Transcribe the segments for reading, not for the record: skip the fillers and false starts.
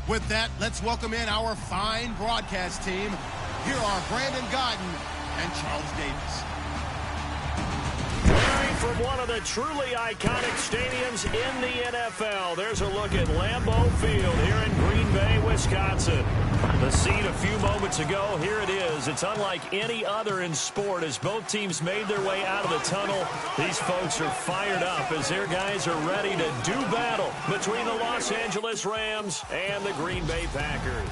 With that, let's welcome in our fine broadcast team. Here are Brandon Godden and Charles Davis. From one of the truly iconic stadiums in the NFL, there's a look at Lambeau Field here in Green Bay, Wisconsin. The scene a few moments ago, here it is. It's unlike any other in sport as both teams made their way out of the tunnel. These folks are fired up as their guys are ready to do battle between the Los Angeles Rams and the Green Bay Packers.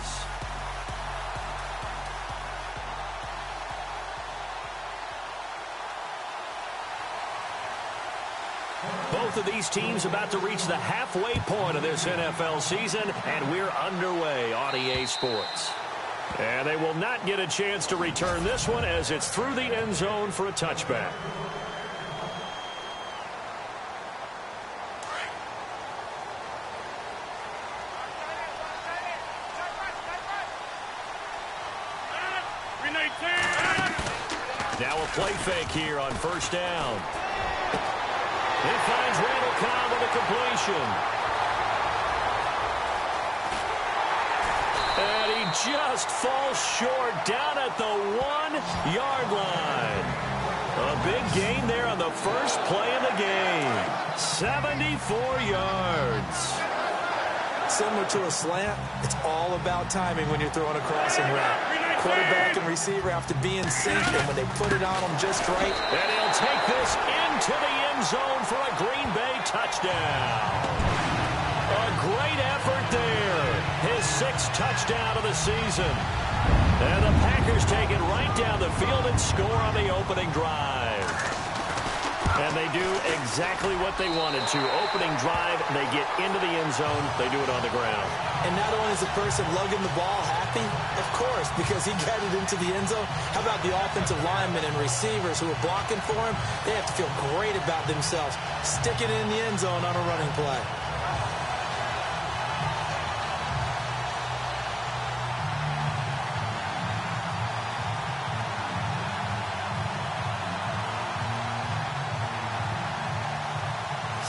Both of these teams about to reach the halfway point of this NFL season, and we're underway on EA Sports. And they will not get a chance to return this one as it's through the end zone for a touchback. Now a play fake here on first down. He finds Randall Cobb with a completion. And he just falls short down at the 1-yard line. A big gain there on the first play of the game. 74 yards. Similar to a slant, it's all about timing when you're throwing a crossing route. Quarterback and receiver have to be in sync, and when they put it on them just right. And he'll take this into the end zone for a Green Bay touchdown. A great effort there. His 6th touchdown of the season. And the Packers take it right down the field and score on the opening drive. And they do exactly what they wanted to. Opening drive, they get into the end zone. They do it on the ground. And not only is the person lugging the ball happy, of course, because he got it into the end zone. How about the offensive linemen and receivers who are blocking for him? They have to feel great about themselves, sticking it in the end zone on a running play.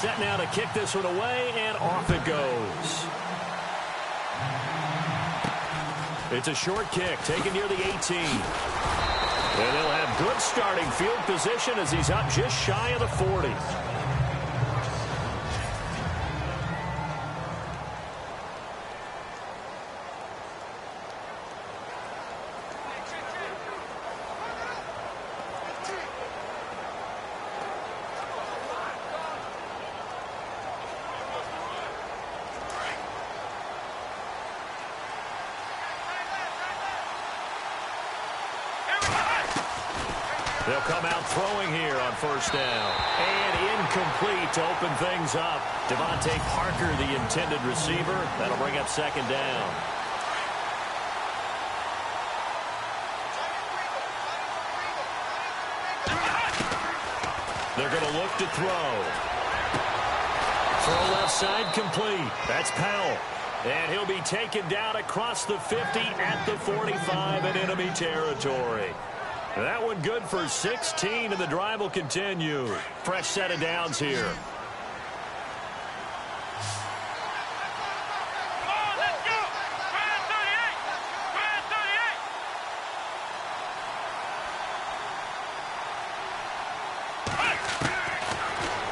Set now to kick this one away, and off it goes. It's a short kick, taken near the 18. And they'll have good starting field position as he's up just shy of the 40. They'll come out throwing here on first down. And incomplete to open things up. Devontae Parker, the intended receiver. That'll bring up second down. They're going to look to throw. Throw left side complete. That's Powell. And he'll be taken down across the 50 at the 45 in enemy territory. That one good for 16, and the drive will continue. Fresh set of downs here.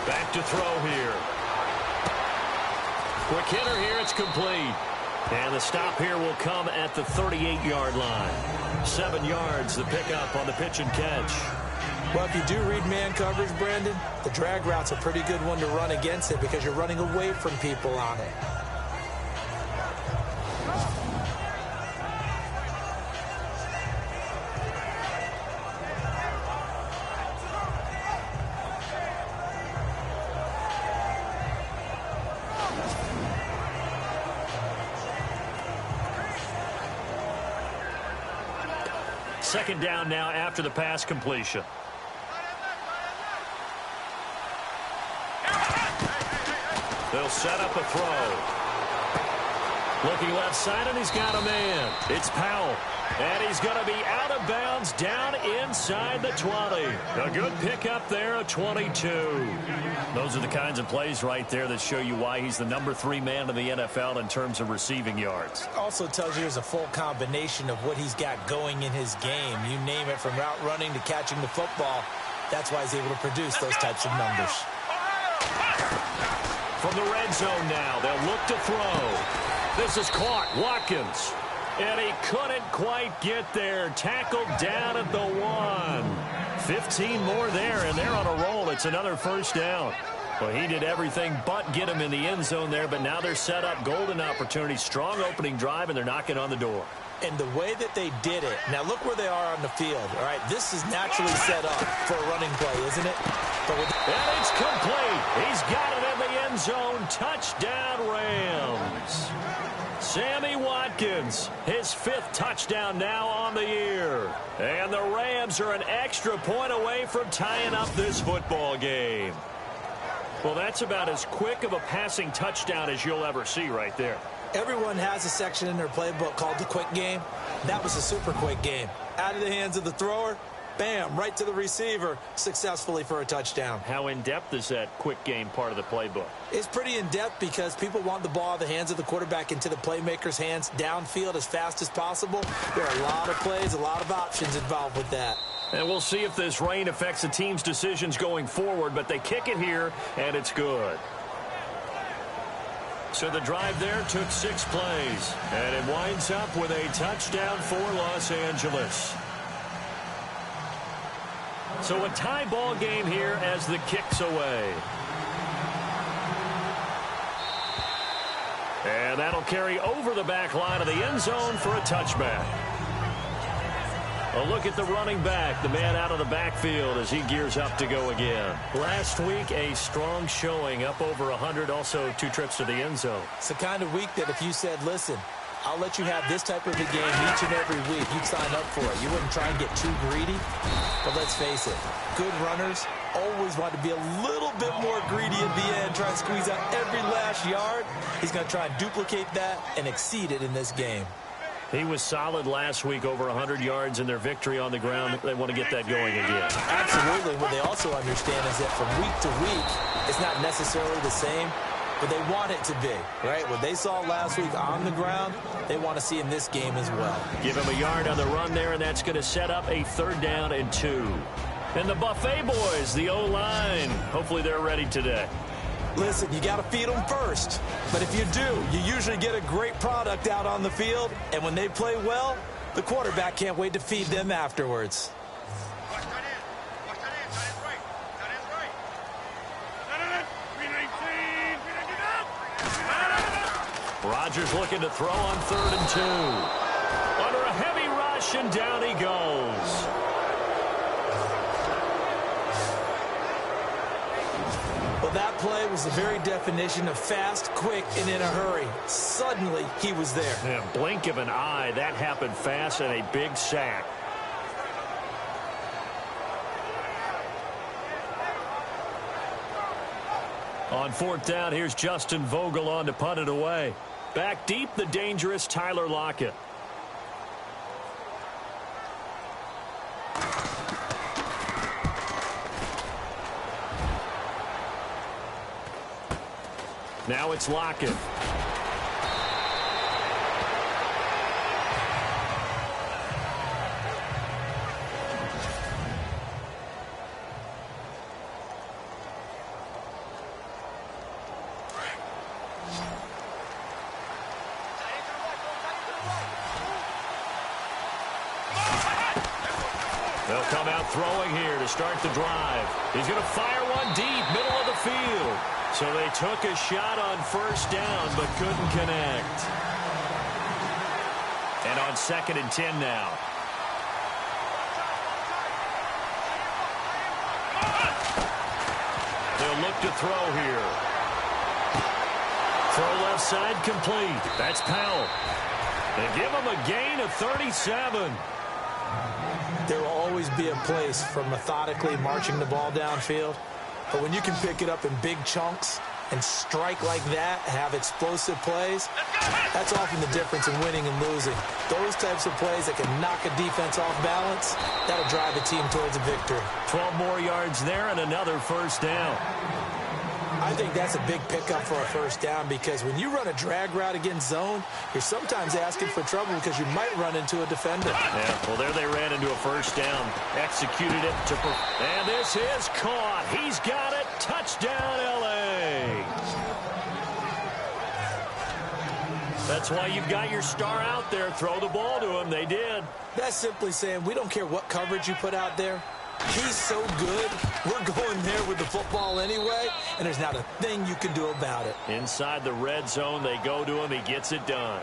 Back to throw here. Quick hitter here, it's complete. And the stop here will come at the 38-yard line. 7 yards, the pickup on the pitch and catch. Well, if you do read man coverage, Brandon, the drag route's a pretty good one to run against it because you're running away from people on it. Second down now after the pass completion. They'll set up a throw. Looking left side, and he's got a man. It's Powell. And he's going to be out of bounds down inside the 20. A good pickup there, a 22. Those are the kinds of plays right there that show you why he's the #3 man in the NFL in terms of receiving yards. Also tells you there's a full combination of what he's got going in his game. You name it, from route running to catching the football. That's why he's able to produce those types of numbers. From the red zone now, they'll look to throw. This is caught. Watkins. And he couldn't quite get there. Tackled down at the 1. 15 more there, and they're on a roll. It's another first down. Well, he did everything but get him in the end zone there, but now they're set up. Golden opportunity, strong opening drive, and they're knocking on the door. And the way that they did it, now look where they are on the field. All right, this is naturally set up for a running play, isn't it? And it's complete. He's got it in the end zone. Touchdown, Rams. Sammy Watkins, his 5th touchdown now on the year. And the Rams are an extra point away from tying up this football game. Well, that's about as quick of a passing touchdown as you'll ever see right there. Everyone has a section in their playbook called the quick game. That was a super quick game. Out of the hands of the thrower, bam, right to the receiver, successfully for a touchdown. How in-depth is that quick game part of the playbook? It's pretty in-depth because people want the ball out of the hands of the quarterback into the playmaker's hands downfield as fast as possible. There are a lot of plays, a lot of options involved with that. And we'll see if this rain affects the team's decisions going forward, but they kick it here, and it's good. So the drive there took 6 plays, and it winds up with a touchdown for Los Angeles. So a tie ball game here as the kick's away. And that'll carry over the back line of the end zone for a touchback. A look at the running back, the man out of the backfield as he gears up to go again. Last week, a strong showing, up over 100, also 2 trips to the end zone. It's the kind of week that if you said, listen, I'll let you have this type of a game each and every week, you'd sign up for it. You wouldn't try and get too greedy. But let's face it, good runners always want to be a little bit more greedy at the end, try and squeeze out every last yard. He's going to try and duplicate that and exceed it in this game. He was solid last week, over 100 yards in their victory on the ground. They want to get that going again. Absolutely. What they also understand is that from week to week, it's not necessarily the same, but they want it to be, right? What they saw last week on the ground, they want to see in this game as well. Give him a yard on the run there, and that's going to set up a 3rd down and 2. And the Buffet boys, the O-line, hopefully they're ready today. Listen, you got to feed them first. But if you do, you usually get a great product out on the field. And when they play well, the quarterback can't wait to feed them afterwards. Rodgers looking to throw on 3rd and 2. Under a heavy rush, and down he goes. Well, that play was the very definition of fast, quick, and in a hurry. Suddenly, he was there. Yeah, blink of an eye, that happened fast, and a big sack. On 4th down, here's Justin Vogel on to punt it away. Back deep, the dangerous Tyler Lockett. Now it's Lockett. They'll come out throwing here to start the drive. He's going to fire one deep, middle of the field. So they took a shot on 1st down, but couldn't connect. And on 2nd and 10 now. They'll look to throw here. Throw left side complete. That's Powell. They give him a gain of 37. There will always be a place for methodically marching the ball downfield. But when you can pick it up in big chunks, and strike like that, have explosive plays, that's often the difference in winning and losing. Those types of plays that can knock a defense off balance, that'll drive a team towards a victory. 12 more yards there and another first down. I think that's a big pickup for a first down because when you run a drag route against zone, you're sometimes asking for trouble because you might run into a defender. Yeah, well, there they ran into a first down. Executed it. And this is caught. He's got it. Touchdown, L.A. That's why you've got your star out there. Throw the ball to him. They did. That's simply saying we don't care what coverage you put out there. He's so good, we're going there with the football anyway, and there's not a thing you can do about it. Inside the red zone, they go to him. He gets it done.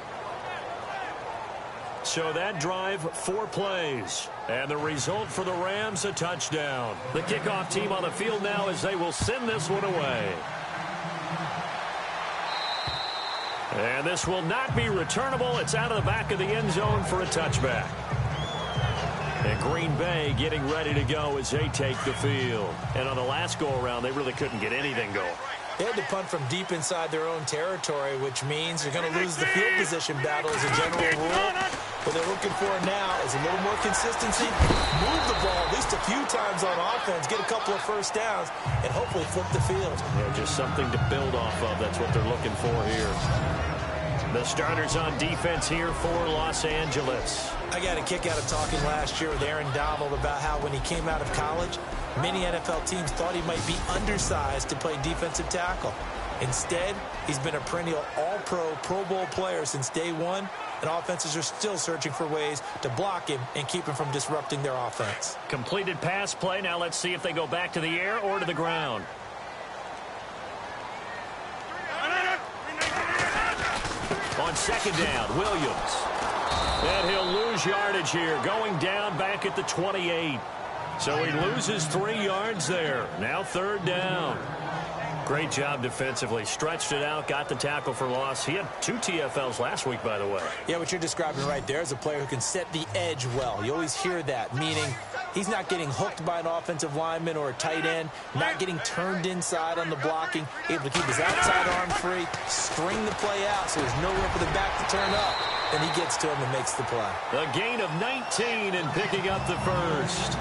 So that drive, 4 plays. And the result for the Rams, a touchdown. The kickoff team on the field now as they will send this one away. And this will not be returnable. It's out of the back of the end zone for a touchback. And Green Bay getting ready to go as they take the field. And on the last go-around, they really couldn't get anything going. They had to punt from deep inside their own territory, which means you're going to lose the field position battle as a general rule. What they're looking for now is a little more consistency, move the ball at least a few times on offense, get a couple of first downs, and hopefully flip the field. Yeah, just something to build off of. That's what they're looking for here. The starters on defense here for Los Angeles. I got a kick out of talking last year with Aaron Donald about how when he came out of college, many NFL teams thought he might be undersized to play defensive tackle. Instead, he's been a perennial all-pro, Pro Bowl player since day one, and offenses are still searching for ways to block him and keep him from disrupting their offense. Completed pass play. Now let's see if they go back to the air or to the ground. On second down, Williams. And he'll lose yardage here, going down back at the 28. So he loses 3 yards there. Now third down. Great job defensively. Stretched it out, got the tackle for loss. He had 2 TFLs last week, by the way. Yeah, what you're describing right there is a player who can set the edge well. You always hear that, meaning he's not getting hooked by an offensive lineman or a tight end, not getting turned inside on the blocking, able to keep his outside arm free, string the play out so there's nowhere for the back to turn up. Then he gets to him and makes the play. A gain of 19 and picking up the first.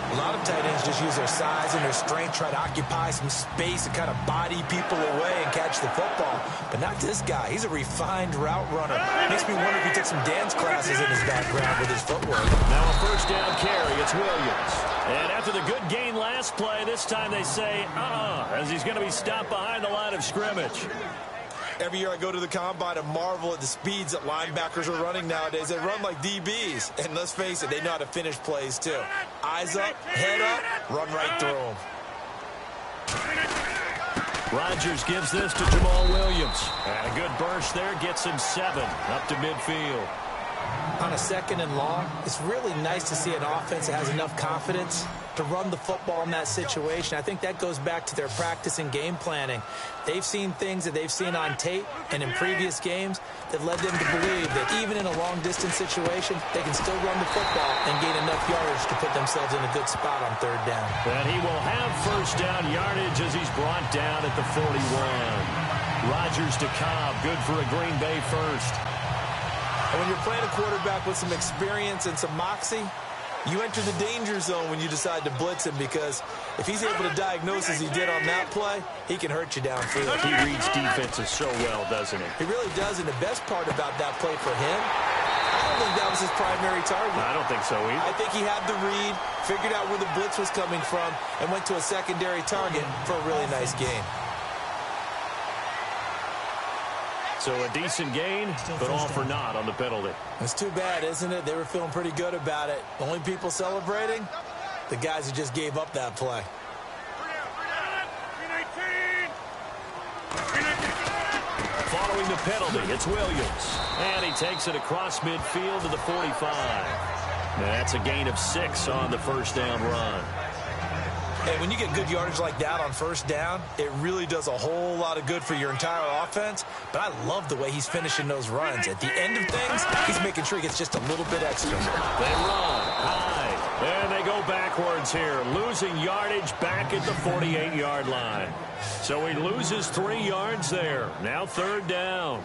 A lot of tight ends just use their size and their strength, try to occupy some space and kind of body people away and catch the football. But not this guy. He's a refined route runner. Makes me wonder if he took some dance classes in his background with his footwork. Now a first down carry. It's Williams. And after the good gain last play, this time they say, as he's going to be stopped behind the line of scrimmage. Every year I go to the combine and marvel at the speeds that linebackers are running nowadays. They run like DBs. And let's face it, they know how to finish plays too. Eyes up, head up, run right through them. Rodgers gives this to Jamal Williams. And a good burst there gets him 7 up to midfield. On a second and long, it's really nice to see an offense that has enough confidence to run the football in that situation. I think that goes back to their practice and game planning. They've seen things that they've seen on tape and in previous games that led them to believe that even in a long-distance situation, they can still run the football and gain enough yardage to put themselves in a good spot on third down. And he will have first down yardage as he's brought down at the 41. Rodgers to Cobb, good for a Green Bay first. And when you're playing a quarterback with some experience and some moxie, you enter the danger zone when you decide to blitz him, because if he's able to diagnose as he did on that play, he can hurt you downfield. He reads defenses so well, doesn't he? He really does, and the best part about that play for him, I don't think that was his primary target. I don't think so either. I think he had the read, figured out where the blitz was coming from, and went to a secondary target for a really nice gain. So a decent gain, but all for naught on the penalty. It's too bad, isn't it? They were feeling pretty good about it. The only people celebrating, the guys who just gave up that play. Following the penalty, it's Williams. And he takes it across midfield to the 45. That's a gain of 6 on the first down run. And when you get good yardage like that on first down, it really does a whole lot of good for your entire offense. But I love the way he's finishing those runs. At the end of things, he's making sure he gets just a little bit extra. They run high, and they go backwards here, losing yardage back at the 48-yard line. So he loses 3 yards there. Now 3rd down.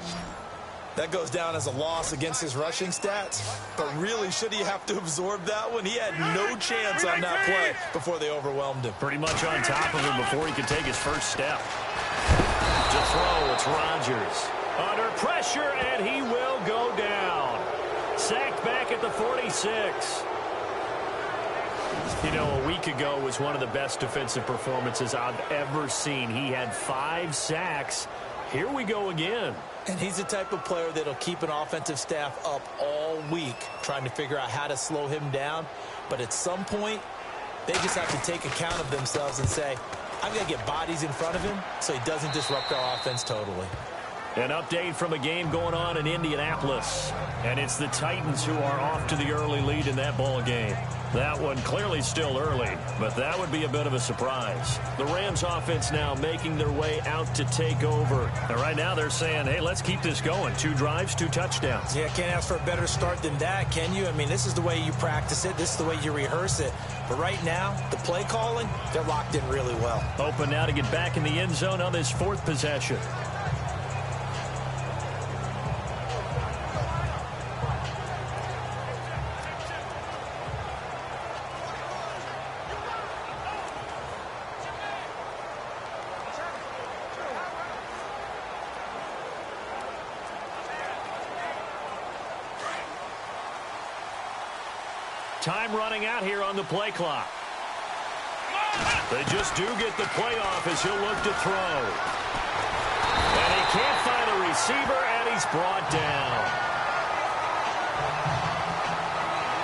That goes down as a loss against his rushing stats. But really, should he have to absorb that one? He had no chance on that play before they overwhelmed him. Pretty much on top of him before he could take his first step. To throw, it's Rodgers. Under pressure, and he will go down. Sacked back at the 46. You know, a week ago was one of the best defensive performances I've ever seen. He had 5 sacks. Here we go again. And he's the type of player that'll keep an offensive staff up all week trying to figure out how to slow him down. But at some point, they just have to take account of themselves and say, I've got to get bodies in front of him so he doesn't disrupt our offense totally. An update from a game going on in Indianapolis. And it's the Titans who are off to the early lead in that ball game. That one clearly still early, but that would be a bit of a surprise. The Rams offense now making their way out to take over. And right now they're saying, hey, let's keep this going. 2 drives, 2 touchdowns. Yeah, can't ask for a better start than that, can you? I mean, this is the way you practice it. This is the way you rehearse it. But right now, the play calling, they're locked in really well. Open now to get back in the end zone on this 4th possession. Time running out here on the play clock. They just do get the play off as he'll look to throw. And he can't find a receiver, and he's brought down.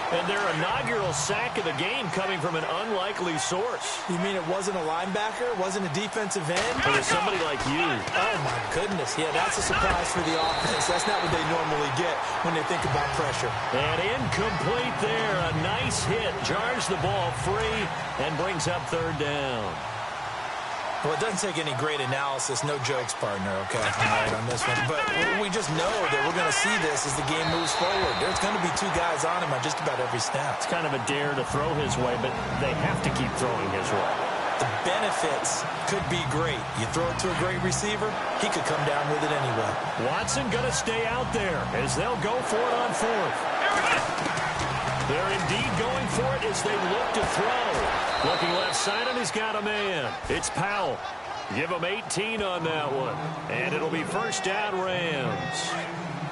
And their inaugural sack of the game coming from an unlikely source. You mean it wasn't a linebacker? It wasn't a defensive end? It was somebody like you. Oh, my goodness. Yeah, that's a surprise for the offense. That's not what they normally get when they think about pressure. And incomplete there. A nice hit. Jars the ball free and brings up 3rd down. Well, it doesn't take any great analysis. No jokes, partner, okay? All right, on this one. But we just know that we're going to see this as the game moves forward. There's going to be 2 guys on him on just about every snap. It's kind of a dare to throw his way, but they have to keep throwing his way. The benefits could be great. You throw it to a great receiver, he could come down with it anyway. Watson going to stay out there as they'll go for it on 4th. They're indeed going for it as they look to throw. Looking left side, and he's got a man. It's Powell. Give him 18 on that one. And it'll be 1st down Rams.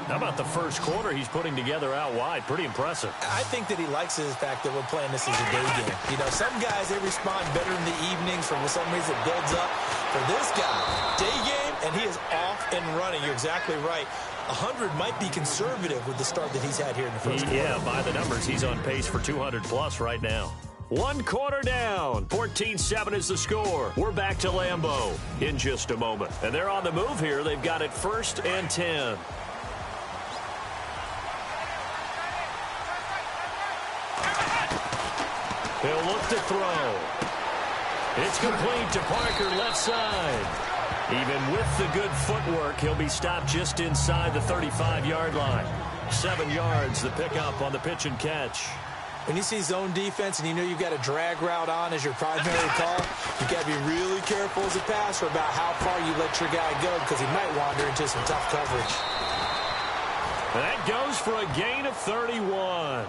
How about the first quarter he's putting together out wide? Pretty impressive. I think that he likes the fact that we're playing this as a day game. You know, some guys, they respond better in the evenings. For some reason, it builds up. For this guy, day game, and he is off and running. You're exactly right. 100 might be conservative with the start that he's had here in the first quarter. Yeah, by the numbers, he's on pace for 200-plus right now. 1 quarter down. 14-7 is the score. We're back to Lambeau in just a moment. And they're on the move here. They've got it 1st and 10. He'll look to throw. It's complete to Parker, left side. Even with the good footwork, he'll be stopped just inside the 35-yard line. 7 yards, the pickup on the pitch and catch. When you see zone defense and you know you've got a drag route on as your primary call, you've got to be really careful as a passer about how far you let your guy go because he might wander into some tough coverage. That goes for a gain of 31.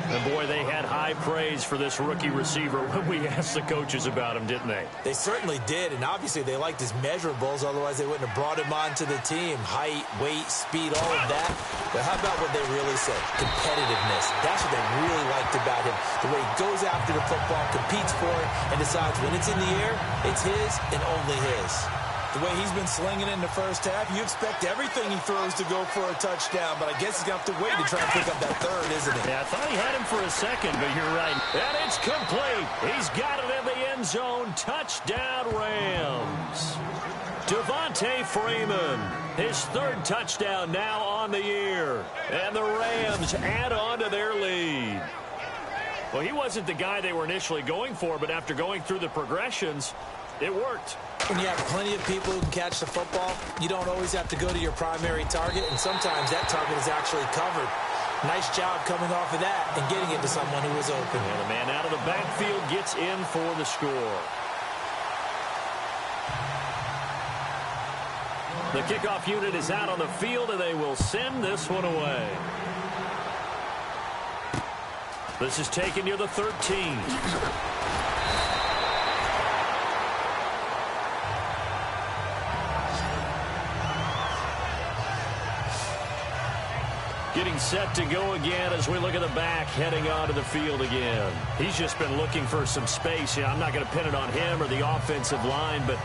And, boy, they had high praise for this rookie receiver when we asked the coaches about him, didn't they? They certainly did, and obviously they liked his measurables. Otherwise, they wouldn't have brought him onto the team. Height, weight, speed, all of that. But how about what they really said? Competitiveness. That's what they really liked about him. The way he goes after the football, competes for it, and decides when it's in the air, it's his and only his. The way he's been slinging in the first half, you expect everything he throws to go for a touchdown, but I guess he's going to have to wait to try and pick up that 3rd, isn't he? Yeah, I thought he had him for a second, but you're right. And it's complete. He's got it in the end zone. Touchdown, Rams. Devontae Freeman, his 3rd touchdown now on the year. And the Rams add on to their lead. Well, he wasn't the guy they were initially going for, but after going through the progressions, it worked. When you have plenty of people who can catch the football, you don't always have to go to your primary target, and sometimes that target is actually covered. Nice job coming off of that and getting it to someone who was open. And the man out of the backfield gets in for the score. The kickoff unit is out on the field, and they will send this one away. This is taken near the 13. Getting set to go again as we look at the back heading onto the field again. He's just been looking for some space. I'm not going to pin it on him or the offensive line, but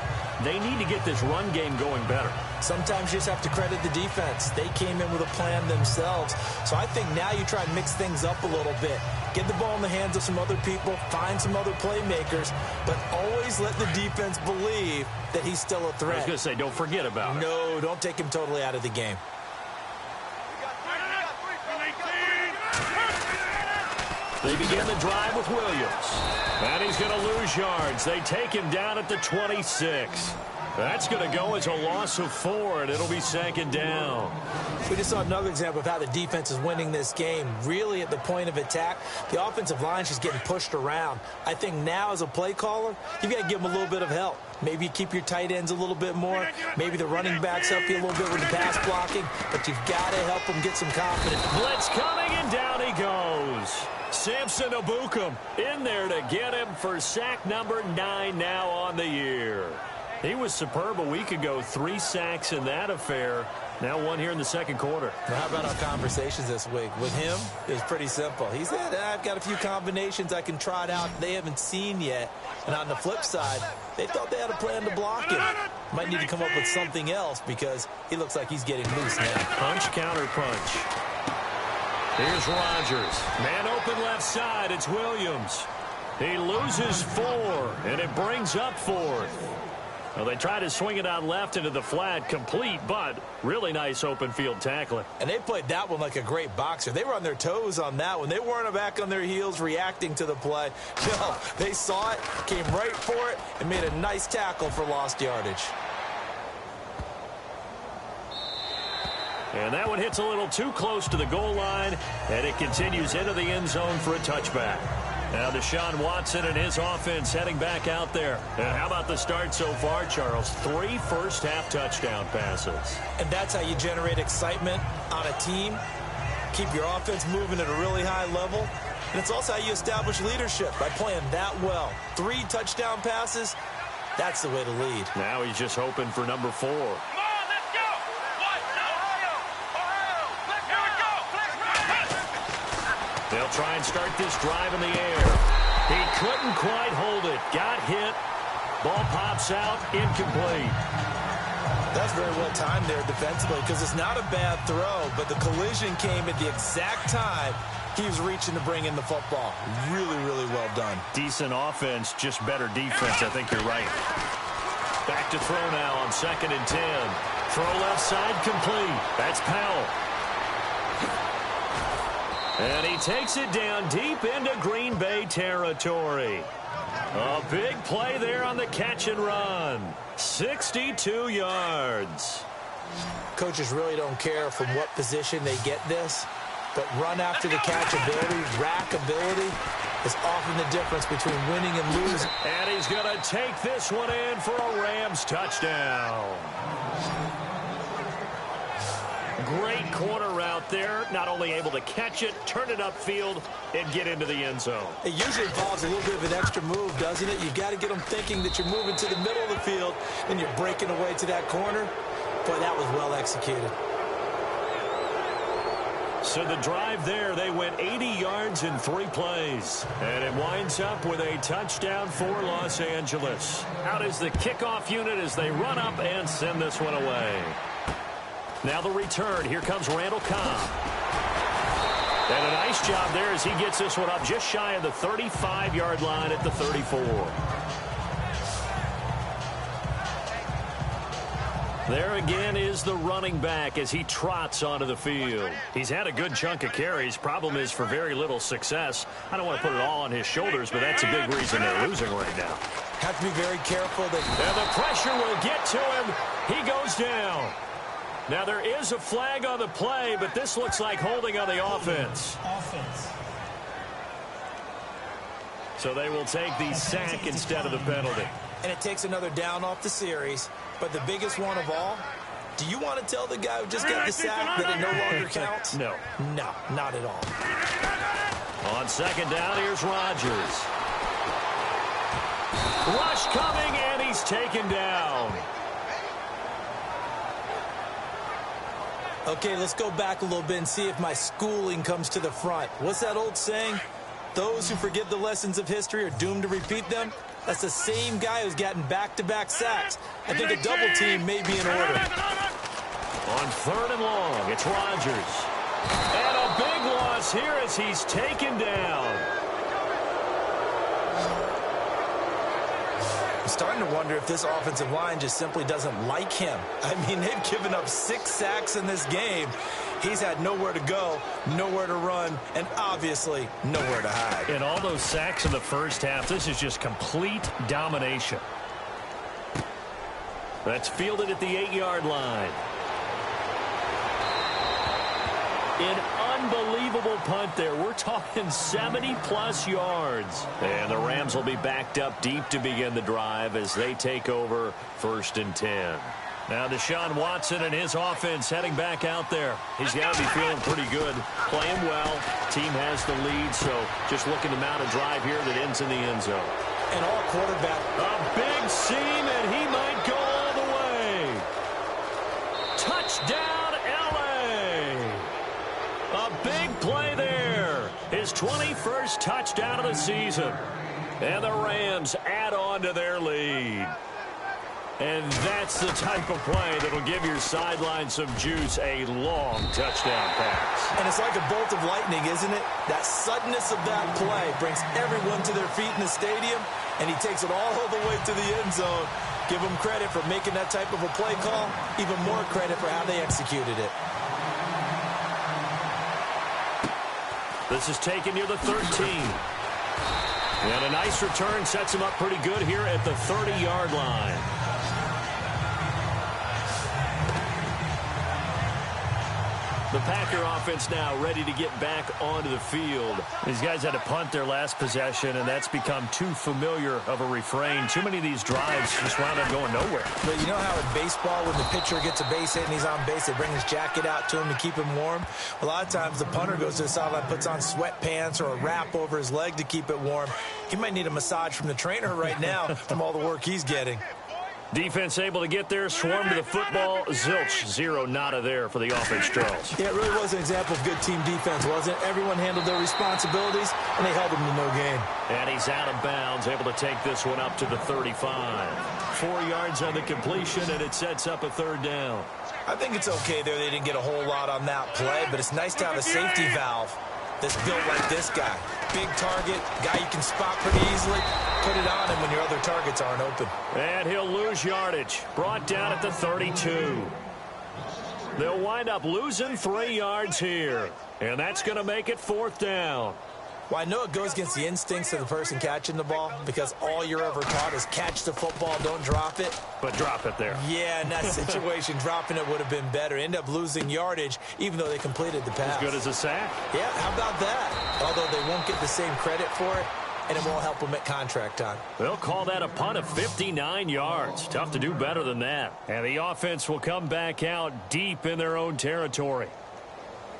they need to get this run game going better. Sometimes you just have to credit the defense. They came in with a plan themselves. So I think now you try and mix things up a little bit. Get the ball in the hands of some other people, find some other playmakers, but always let the defense believe that he's still a threat. I was going to say, don't forget about it. No, don't take him totally out of the game. They begin the drive with Williams. And he's going to lose yards. They take him down at the 26. That's going to go as a loss of 4, and it'll be second down. We just saw another example of how the defense is winning this game. Really at the point of attack, the offensive line is just getting pushed around. I think now as a play caller, you've got to give them a little bit of help. Maybe you keep your tight ends a little bit more. Maybe the running backs help you a little bit with the pass blocking. But you've got to help them get some confidence. Blitz coming, and down he goes. Samson Abukum in there to get him for sack number 9 now on the year. He was superb a week ago. 3 sacks in that affair. Now 1 here in the second quarter. Now, how about our conversations this week? With him, it was pretty simple. He said, I've got a few combinations I can trot out they haven't seen yet. And on the flip side, they thought they had a plan to block him. Might need to come up with something else because he looks like he's getting loose now. Punch, counter punch. Here's Rodgers. Man open left side. It's Williams. He loses 4, and it brings up 4th. Well, they try to swing it out left into the flat, complete, but really nice open field tackling. And they played that one like a great boxer. They were on their toes on that one. They weren't back on their heels reacting to the play. No, they saw it, came right for it, and made a nice tackle for lost yardage. And that one hits a little too close to the goal line, and it continues into the end zone for a touchback. Now Deshaun Watson and his offense heading back out there. And how about the start so far, Charles? 3 first-half touchdown passes. And that's how you generate excitement on a team. Keep your offense moving at a really high level. And it's also how you establish leadership by playing that well. 3 touchdown passes, that's the way to lead. Now he's just hoping for number 4. They'll try and start this drive in the air. He couldn't quite hold it. Got hit. Ball pops out. Incomplete. That's very well timed there defensively because it's not a bad throw, but the collision came at the exact time he was reaching to bring in the football. Really, really well done. Decent offense, just better defense. I think you're right. Back to throw now on 2nd and 10. Throw left side complete. That's Powell. And he takes it down deep into Green Bay territory. A big play there on the catch and run. 62 yards. Coaches really don't care from what position they get this, but run after the catch ability, rack ability is often the difference between winning and losing. And he's going to take this one in for a Rams touchdown. Great corner route there. Not only able to catch it, turn it upfield, and get into the end zone. It usually involves a little bit of an extra move, doesn't it? You've got to get them thinking that you're moving to the middle of the field and you're breaking away to that corner. Boy, that was well executed. So the drive there, they went 80 yards in 3 plays. And it winds up with a touchdown for Los Angeles. Out is the kickoff unit as they run up and send this one away. Now the return. Here comes Randall Cobb. And a nice job there as he gets this one up just shy of the 35-yard line at the 34. There again is the running back as he trots onto the field. He's had a good chunk of carries. Problem is for very little success. I don't want to put it all on his shoulders, but that's a big reason they're losing right now. Have to be very careful. And the pressure will get to him. He goes down. Now, there is a flag on the play, but this looks like holding on the offense. So they will take the sack instead of the penalty. And it takes another down off the series. But the biggest one of all, do you want to tell the guy who just got the sack that it no longer counts? No. No, not at all. On second down, here's Rodgers. Rush coming, and he's taken down. Okay, let's go back a little bit and see if my schooling comes to the front. What's that old saying? Those who forget the lessons of history are doomed to repeat them. That's the same guy who's gotten back-to-back sacks. I think a double team may be in order. On third and long, it's Rodgers. And a big loss here as he's taken down. I'm starting to wonder if this offensive line just simply doesn't like him. I mean, they've given up 6 sacks in this game. He's had nowhere to go, nowhere to run, and obviously nowhere to hide. And all those sacks in the first half, this is just complete domination. That's fielded at the 8-yard line. An unbelievable punt there. We're talking 70-plus yards. And the Rams will be backed up deep to begin the drive as they take over 1st and 10. Now Deshaun Watson and his offense heading back out there. He's got to be feeling pretty good, playing well. Team has the lead, so just looking to mount a drive here that ends in the end zone. And all quarterback. A big seam, and he might go all the way. Touchdown, L.A. A big play there. His 21st touchdown of the season. And the Rams add on to their lead. And that's the type of play that will give your sideline some juice, a long touchdown pass. And it's like a bolt of lightning, isn't it? That suddenness of that play brings everyone to their feet in the stadium, and he takes it all the way to the end zone. Give him credit for making that type of a play call, even more credit for how they executed it. This is taken near the 13. And a nice return sets him up pretty good here at the 30-yard line. The Packer offense now ready to get back onto the field. These guys had to punt their last possession, and that's become too familiar of a refrain. Too many of these drives just wound up going nowhere. But you know how in baseball, when the pitcher gets a base hit and he's on base, they bring his jacket out to him to keep him warm? A lot of times the punter goes to the sideline, puts on sweatpants or a wrap over his leg to keep it warm. He might need a massage from the trainer right now from all the work he's getting. Defense able to get there, swarm to the football. Zilch, 0 nada there for the offense, Charles. Yeah, it really was an example of good team defense, wasn't it? Everyone handled their responsibilities, and they held them to no gain. And he's out of bounds, able to take this one up to the 35. 4 yards on the completion, and it sets up a third down. I think it's okay there. They didn't get a whole lot on that play, but it's nice to have a safety valve that's built like this guy. Big target, guy you can spot pretty easily. Put it on him when your other targets aren't open. And he'll lose yardage. Brought down at the 32. They'll wind up losing 3 yards here. And that's going to make it 4th down. Well, I know it goes against the instincts of the person catching the ball because all you're ever taught is catch the football, don't drop it. But drop it there. Yeah, in that situation, dropping it would have been better. End up losing yardage, even though they completed the pass. As good as a sack. Yeah, how about that? Although they won't get the same credit for it, and it won't help them at contract time. They'll call that a punt of 59 yards. Tough to do better than that. And the offense will come back out deep in their own territory.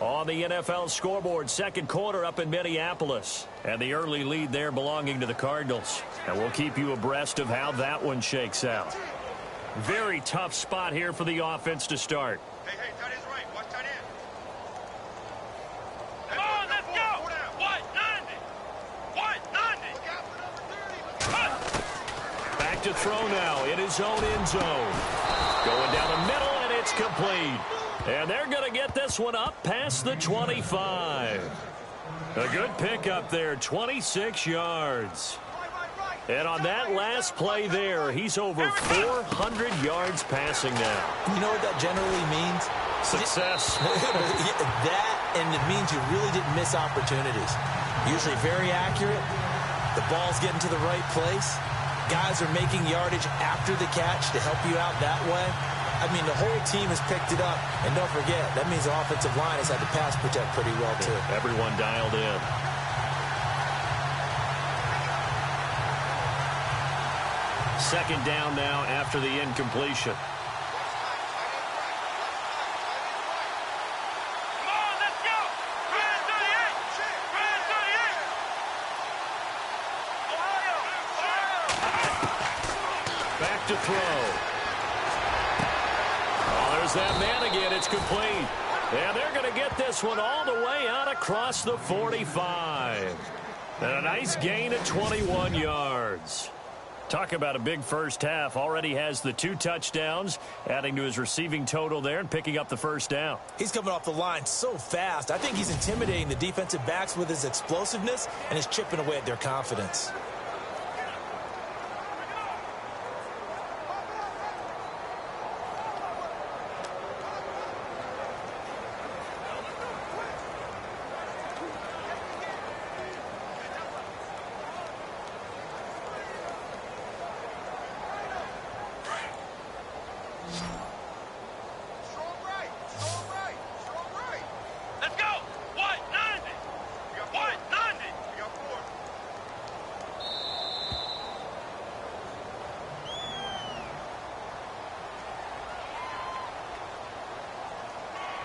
On the NFL scoreboard, second quarter up in Minneapolis. And the early lead there belonging to the Cardinals. And we'll keep you abreast of how that one shakes out. Very tough spot here for the offense to start. Hey, tight end's right. Watch tight end. Come on, let's go. What? 90. Back to throw now in his own end zone. Going down the middle, and it's complete. And they're going to get this one up past the 25. A good pickup there, 26 yards. And on that last play there, he's over 400 yards passing now. You know what that generally means? Success. That, and it means you really didn't miss opportunities. Usually very accurate. The ball's getting to the right place. Guys are making yardage after the catch to help you out that way. I mean, the whole team has picked it up. And don't forget, that means the offensive line has had to pass protect pretty well, too. Everyone dialed in. Second down now after the incompletion. To throw. Oh, there's that man again. It's complete. And they're going to get this one all the way out across the 45. And a nice gain of 21 yards. Talk about a big first half. Already has the 2 touchdowns, adding to his receiving total there and picking up the first down. He's coming off the line so fast. I think he's intimidating the defensive backs with his explosiveness and is chipping away at their confidence.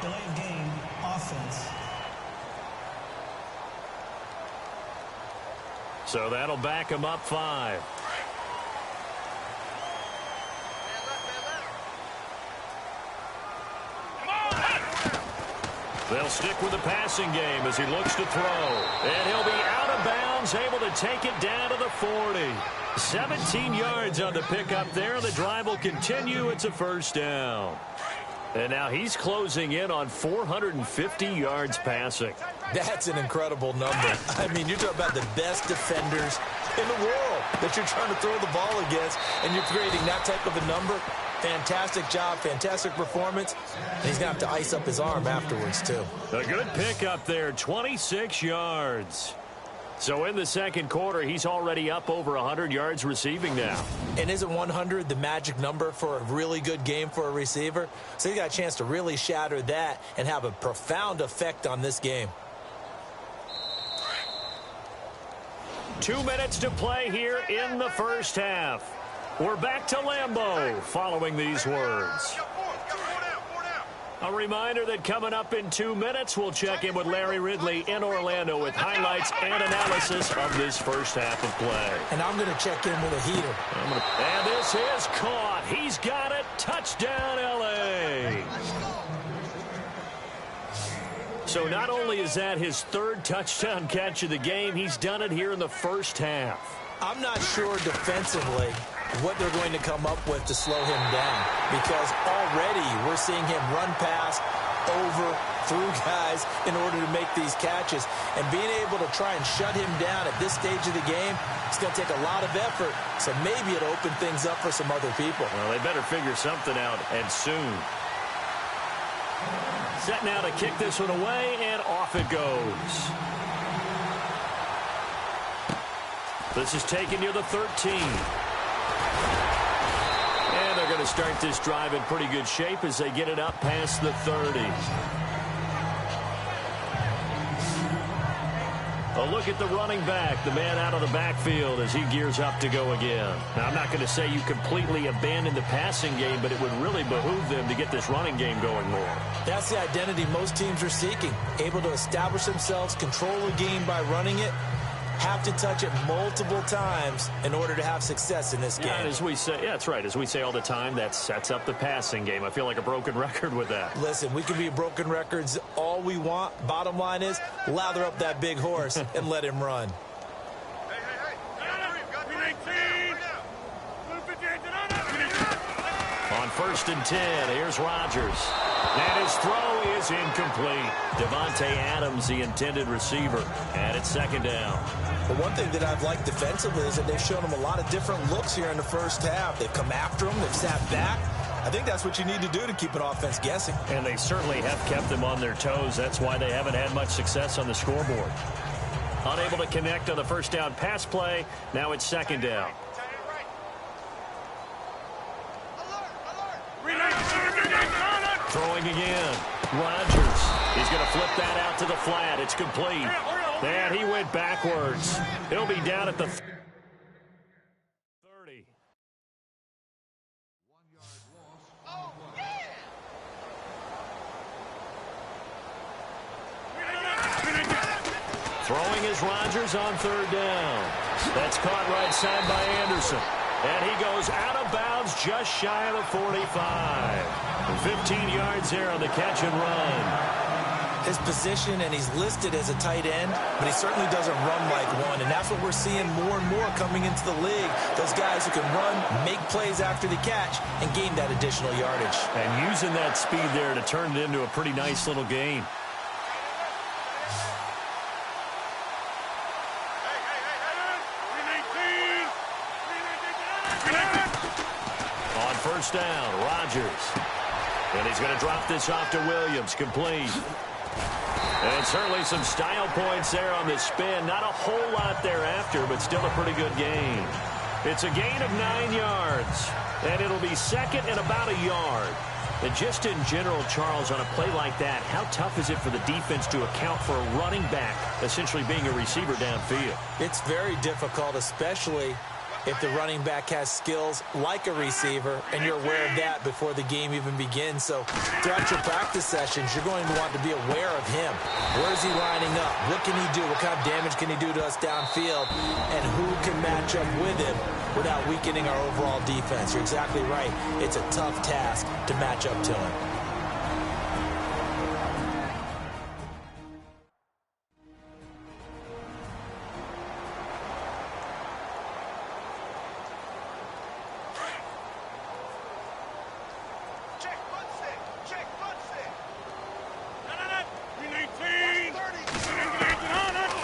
Delayed game, offense. So that'll back him up 5. They'll stick with the passing game as he looks to throw. And he'll be out of bounds, able to take it down to the 40. 17 yards on the pickup there. The drive will continue. It's a first down. And now he's closing in on 450 yards passing. That's an incredible number. I mean, you're talking about the best defenders in the world that you're trying to throw the ball against, and you're creating that type of a number. Fantastic job, fantastic performance. And he's going to have to ice up his arm afterwards, too. A good pickup there, 26 yards. So in the second quarter, he's already up over 100 yards receiving now. And isn't 100 the magic number for a really good game for a receiver? So he got a chance to really shatter that and have a profound effect on this game. 2 minutes to play here in the first half. We're back to Lambeau following these words. A reminder that coming up in 2 minutes, we'll check in with Larry Ridley in Orlando with highlights and analysis of this first half of play. And I'm going to check in with a heater. And this is caught. He's got it. Touchdown, L.A. So not only is that his 3rd touchdown catch of the game, he's done it here in the first half. I'm not sure defensively what they're going to come up with to slow him down, because already we're seeing him run past, over, through guys in order to make these catches. And being able to try and shut him down at this stage of the game, it's going to take a lot of effort. So maybe it'll open things up for some other people. Well, they better figure something out, and soon. Set now to kick this one away, and off it goes. This is taken near the 13. And they're going to start this drive in pretty good shape as they get it up past the 30. A look at the running back, the man out of the backfield as he gears up to go again. Now, I'm not going to say you completely abandon the passing game, but it would really behoove them to get this running game going more. That's the identity most teams are seeking, able to establish themselves, control the game by running it, have to touch it multiple times in order to have success in this game. And as we say, yeah, that's right. As we say all the time, that sets up the passing game. I feel like a broken record with that. Listen, we can be broken records all we want. Bottom line is, lather up that big horse and let him run. On 1st and 10, here's Rodgers. And his throw is incomplete. Devontae Adams, the intended receiver. And it's 2nd down. But one thing that I've liked defensively is that they've shown him a lot of different looks here in the first half. They've come after him. They've sat back. I think that's what you need to do to keep an offense guessing. And they certainly have kept them on their toes. That's why they haven't had much success on the scoreboard. Unable to connect on the first down pass play. Now it's 2nd down. Throwing again. Rodgers. He's going to flip that out to the flat. It's complete. And he went backwards. He'll be down at the 30. Throwing is Rodgers on third down. That's caught right side by Anderson. And he goes out of bounds just shy of the 45. 15 yards there on the catch and run. His position, and he's listed as a tight end, but he certainly doesn't run like one, and that's what we're seeing more and more coming into the league. Those guys who can run, make plays after the catch, and gain that additional yardage. And using that speed there to turn it into a pretty nice little gain. On first down, Rodgers. And he's going to drop this off to Williams, complete. And certainly some style points there on the spin. Not a whole lot thereafter, but still a pretty good gain. It's a gain of 9 yards. And it'll be second and about a yard. And just in general, Charles, on a play like that, how tough is it for the defense to account for a running back essentially being a receiver downfield? It's very difficult, especially if the running back has skills like a receiver, and you're aware of that before the game even begins. So throughout your practice sessions, you're going to want to be aware of him. Where is he lining up? What can he do? What kind of damage can he do to us downfield? And who can match up with him without weakening our overall defense? You're exactly right. It's a tough task to match up to him.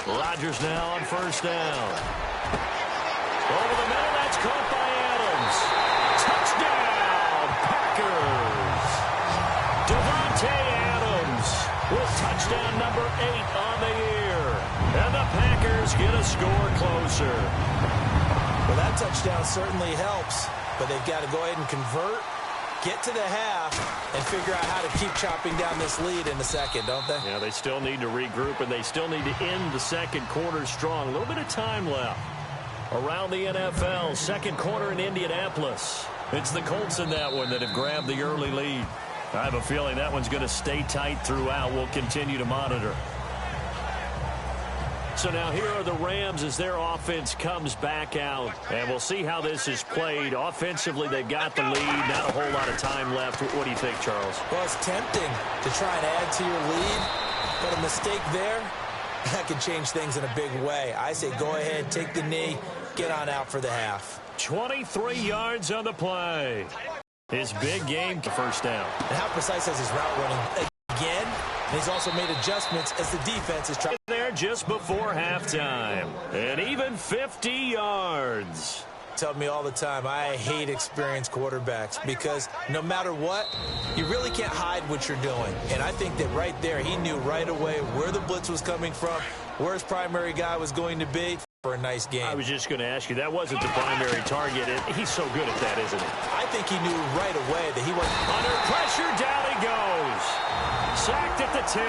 Rodgers now on first down. Over the middle, that's caught by Adams. Touchdown, Packers. Devontae Adams with touchdown number 8 on the year. And the Packers get a score closer. Well, that touchdown certainly helps, but they've got to go ahead and convert, get to the half, and figure out how to keep chopping down this lead in the second, don't they? Yeah, they still need to regroup, and they still need to end the second quarter strong. A little bit of time left. Around the NFL, second quarter in Indianapolis. It's the Colts in that one that have grabbed the early lead. I have a feeling that one's going to stay tight throughout. We'll continue to monitor. So now here are the Rams as their offense comes back out. And we'll see how this is played. Offensively, they've got the lead. Not a whole lot of time left. What do you think, Charles? Well, it's tempting to try and add to your lead, but a mistake there, that could change things in a big way. I say go ahead, take the knee, get on out for the half. 23 yards on the play. His big game first down. And how precise is his route running again? And he's also made adjustments as the defense is trying. There just before halftime. And even 50 yards. Tell me all the time, I hate experienced quarterbacks because no matter what, you really can't hide what you're doing. And I think that right there, he knew right away where the blitz was coming from, where his primary guy was going to be for a nice game. I was just going to ask you, that wasn't the primary target. He's so good at that, isn't he? I think he knew right away that he was under pressure. Down he goes. Sacked at the 10.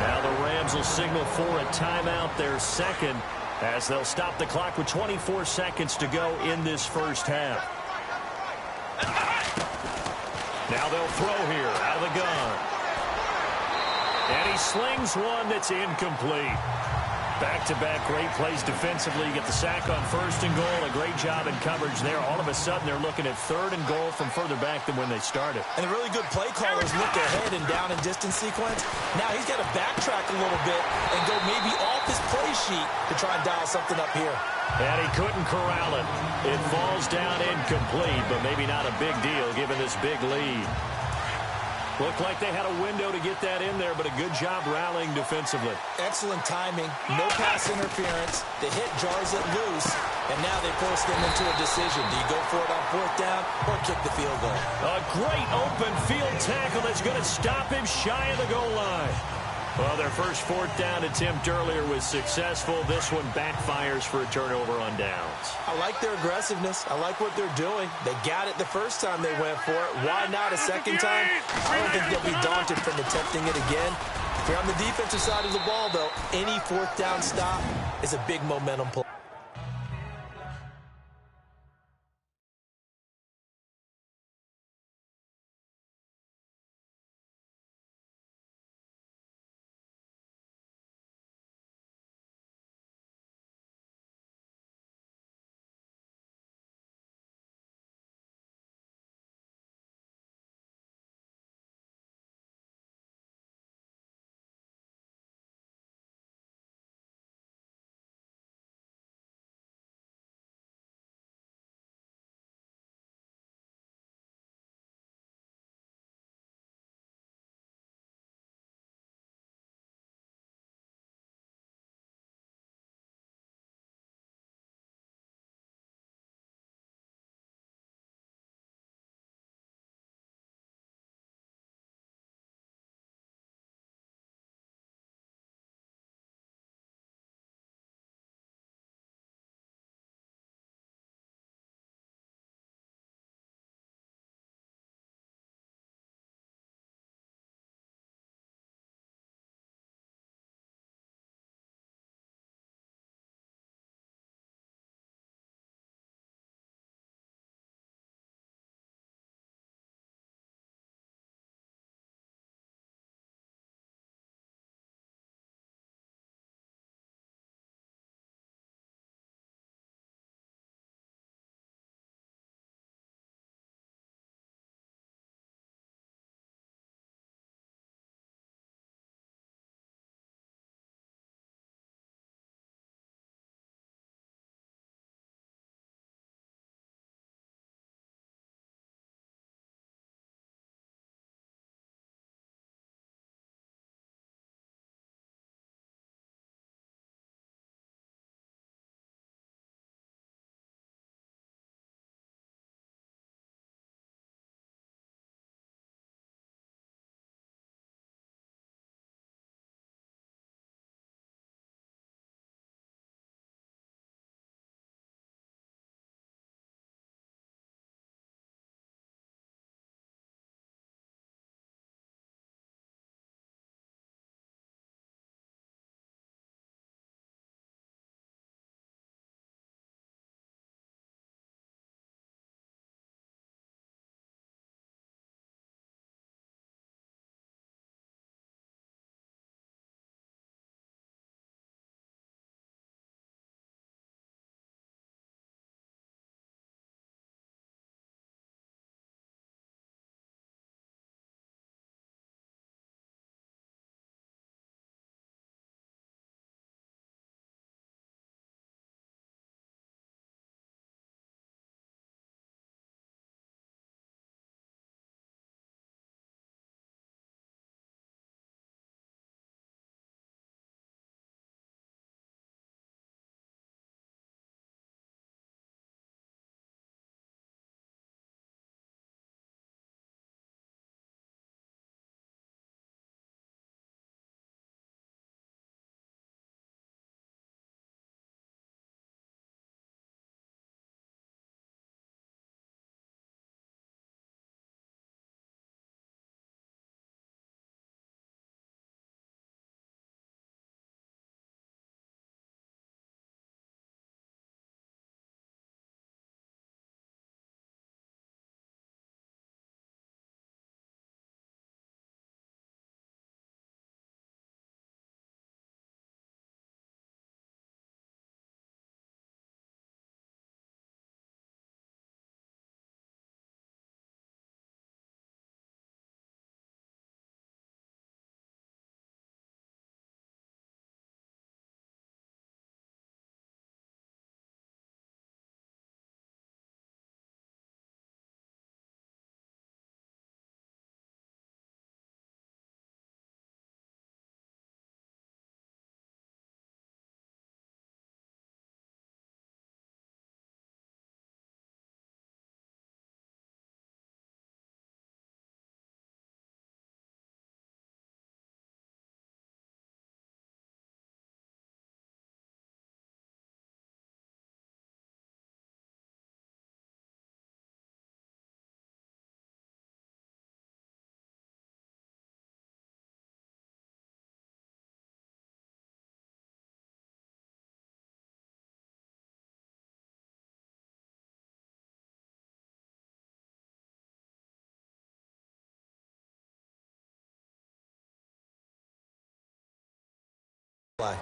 Now the Rams will signal for a timeout, their second, as they'll stop the clock with 24 seconds to go in this first half. Now they'll throw here out of the gun. And he slings one that's incomplete. Back-to-back great plays defensively. You get the sack on first and goal. A great job in coverage there. All of a sudden, they're looking at third and goal from further back than when they started. And the really good play callers look ahead and down and distance sequence. Now he's got to backtrack a little bit and go maybe off his play sheet to try and dial something up here. And he couldn't corral it. It falls down incomplete, but maybe not a big deal given this big lead. Looked like they had a window to get that in there, but a good job rallying defensively. Excellent timing, no pass interference. The hit jars it loose, and now they force them into a decision. Do you go for it on fourth down or kick the field goal? A great open field tackle that's going to stop him shy of the goal line. Well, their first fourth down attempt earlier was successful. This one backfires for a turnover on downs. I like their aggressiveness. I like what they're doing. They got it the first time they went for it. Why not a second time? I don't think they'll be daunted from attempting it again. If you're on the defensive side of the ball, though, any fourth down stop is a big momentum play.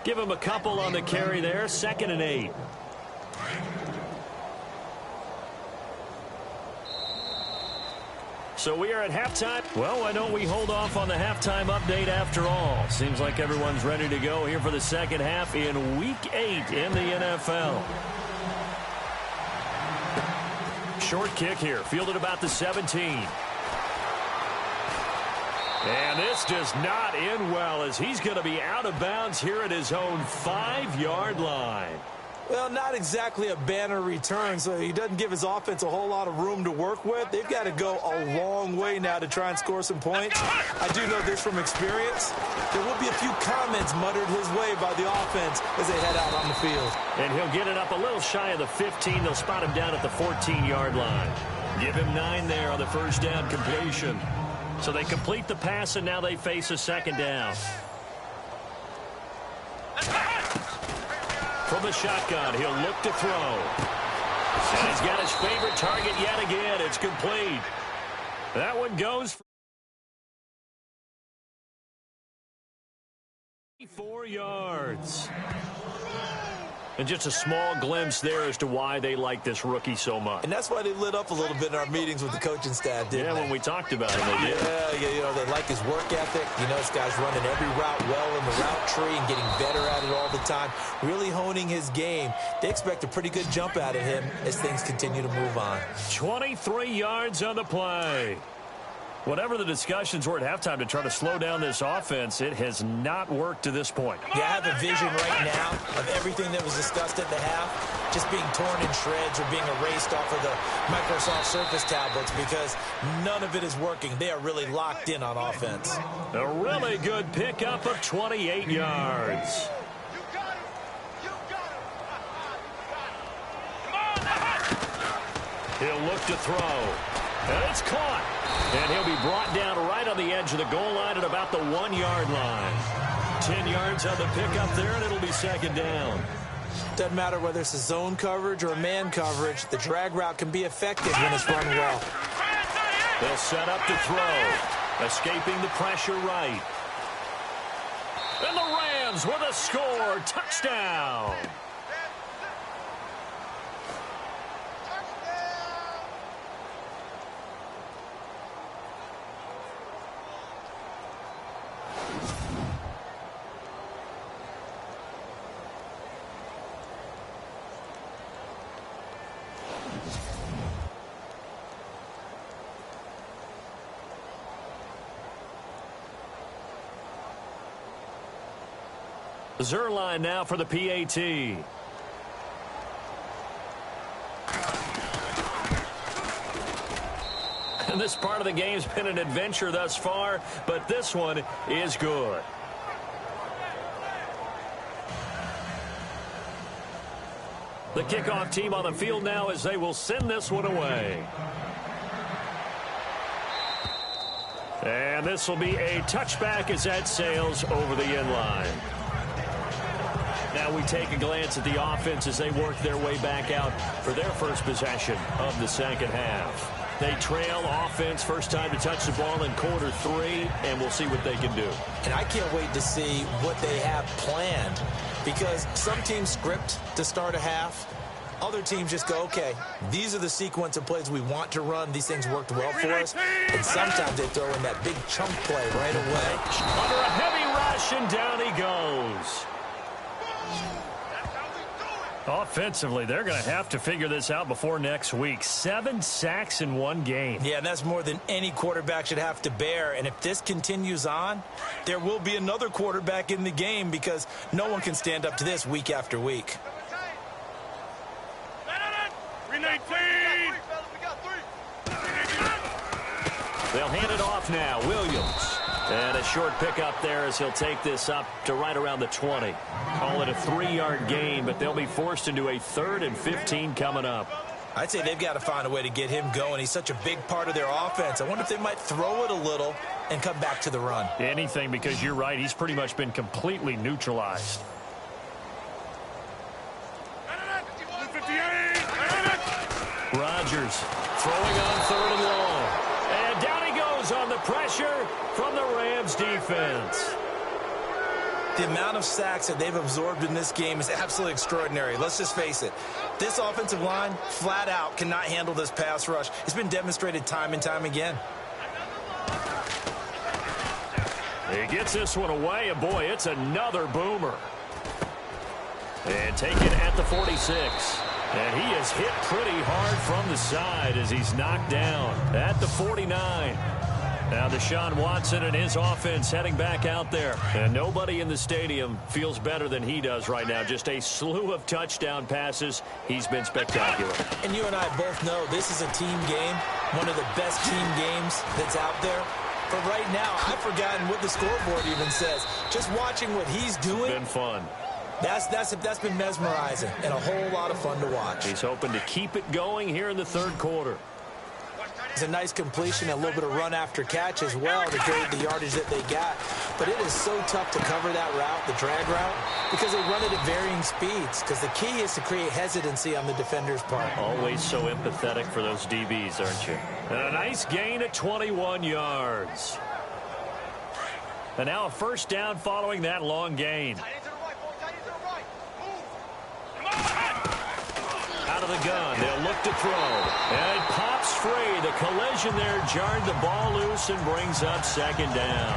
Give him a couple on the carry there. 2nd and 8. So we are at halftime. Well, why don't we hold off on the halftime update after all? Seems like everyone's ready to go here for the second half in Week 8 in the NFL. Short kick here, fielded about the 17. And this does not end well as he's going to be out of bounds here at his own 5-yard line. Well, not exactly a banner return, so he doesn't give his offense a whole lot of room to work with. They've got to go a long way now to try and score some points. I do know this from experience. There will be a few comments muttered his way by the offense as they head out on the field. And he'll get it up a little shy of the 15. They'll spot him down at the 14-yard line. Give him 9 there on the first down completion. So they complete the pass, and now they face a 2nd down. From the shotgun, he'll look to throw. And he's got his favorite target yet again. It's complete. That one goes for 4 yards. And just a small glimpse there as to why they like this rookie so much. And that's why they lit up a little bit in our meetings with the coaching staff, didn't they? When we talked about him, they did. Yeah, you know, they like his work ethic. You know, this guy's running every route well in the route tree and getting better at it all the time, really honing his game. They expect a pretty good jump out of him as things continue to move on. 23 yards on the play. Whatever the discussions were at halftime to try to slow down this offense, it has not worked to this point. Yeah, I have a vision right now of everything that was discussed at the half just being torn in shreds or being erased off of the Microsoft Surface tablets because none of it is working. They are really locked in on offense. A really good pickup of 28 yards. He'll look to throw. And it's caught. And he'll be brought down right on the edge of the goal line at about the 1-yard line. 10 yards on the pickup there, and it'll be 2nd down. Doesn't matter whether it's a zone coverage or a man coverage. The drag route can be effective when it's run well. They'll set up to throw. Escaping the pressure right. And the Rams with a score. Touchdown. Zerline now for the PAT. And this part of the game's been an adventure thus far, but this one is good. The kickoff team on the field now as they will send this one away. And this will be a touchback as that sails over the end line. Now we take a glance at the offense as they work their way back out for their first possession of the second half. They trail offense, first time to touch the ball in quarter 3, and we'll see what they can do. And I can't wait to see what they have planned because some teams script to start a half. Other teams just go, okay, these are the sequence of plays we want to run. These things worked well for us. And sometimes they throw in that big chunk play right away. Under a heavy rush, and down he goes. Offensively, they're going to have to figure this out before next week. 7 sacks in one game. Yeah, and that's more than any quarterback should have to bear. And if this continues on, there will be another quarterback in the game because no one can stand up to this week after week. They'll hand it off now. Williams. And a short pickup there as he'll take this up to right around the 20. Call it a 3-yard gain, but they'll be forced into a 3rd and 15 coming up. I'd say they've got to find a way to get him going. He's such a big part of their offense. I wonder if they might throw it a little and come back to the run. Anything, because you're right. He's pretty much been completely neutralized. Rodgers throwing on 3rd and long. And down he goes on the pressure from the Rams defense. The amount of sacks that they've absorbed in this game is absolutely extraordinary. Let's just face it. This offensive line, flat out, cannot handle this pass rush. It's been demonstrated time and time again. He gets this one away, and boy, it's another boomer. And taken at the 46. And he is hit pretty hard from the side as he's knocked down at the 49. Now Deshaun Watson and his offense heading back out there. And nobody in the stadium feels better than he does right now. Just a slew of touchdown passes. He's been spectacular. And you and I both know this is a team game, one of the best team games that's out there. But right now, I've forgotten what the scoreboard even says. Just watching what he's doing. It's been fun. That's been mesmerizing and a whole lot of fun to watch. He's hoping to keep it going here in the third quarter. It's a nice completion, a little bit of run after catch as well to create the yardage that they got. But it is so tough to cover that route, the drag route, because they run it at varying speeds. Because the key is to create hesitancy on the defender's part. Always so empathetic for those DBs, aren't you? And a nice gain at 21 yards. And now a first down following that long gain. Out of the gun, they'll look to throw. And it pops free. The collision there jarred the ball loose and brings up second down.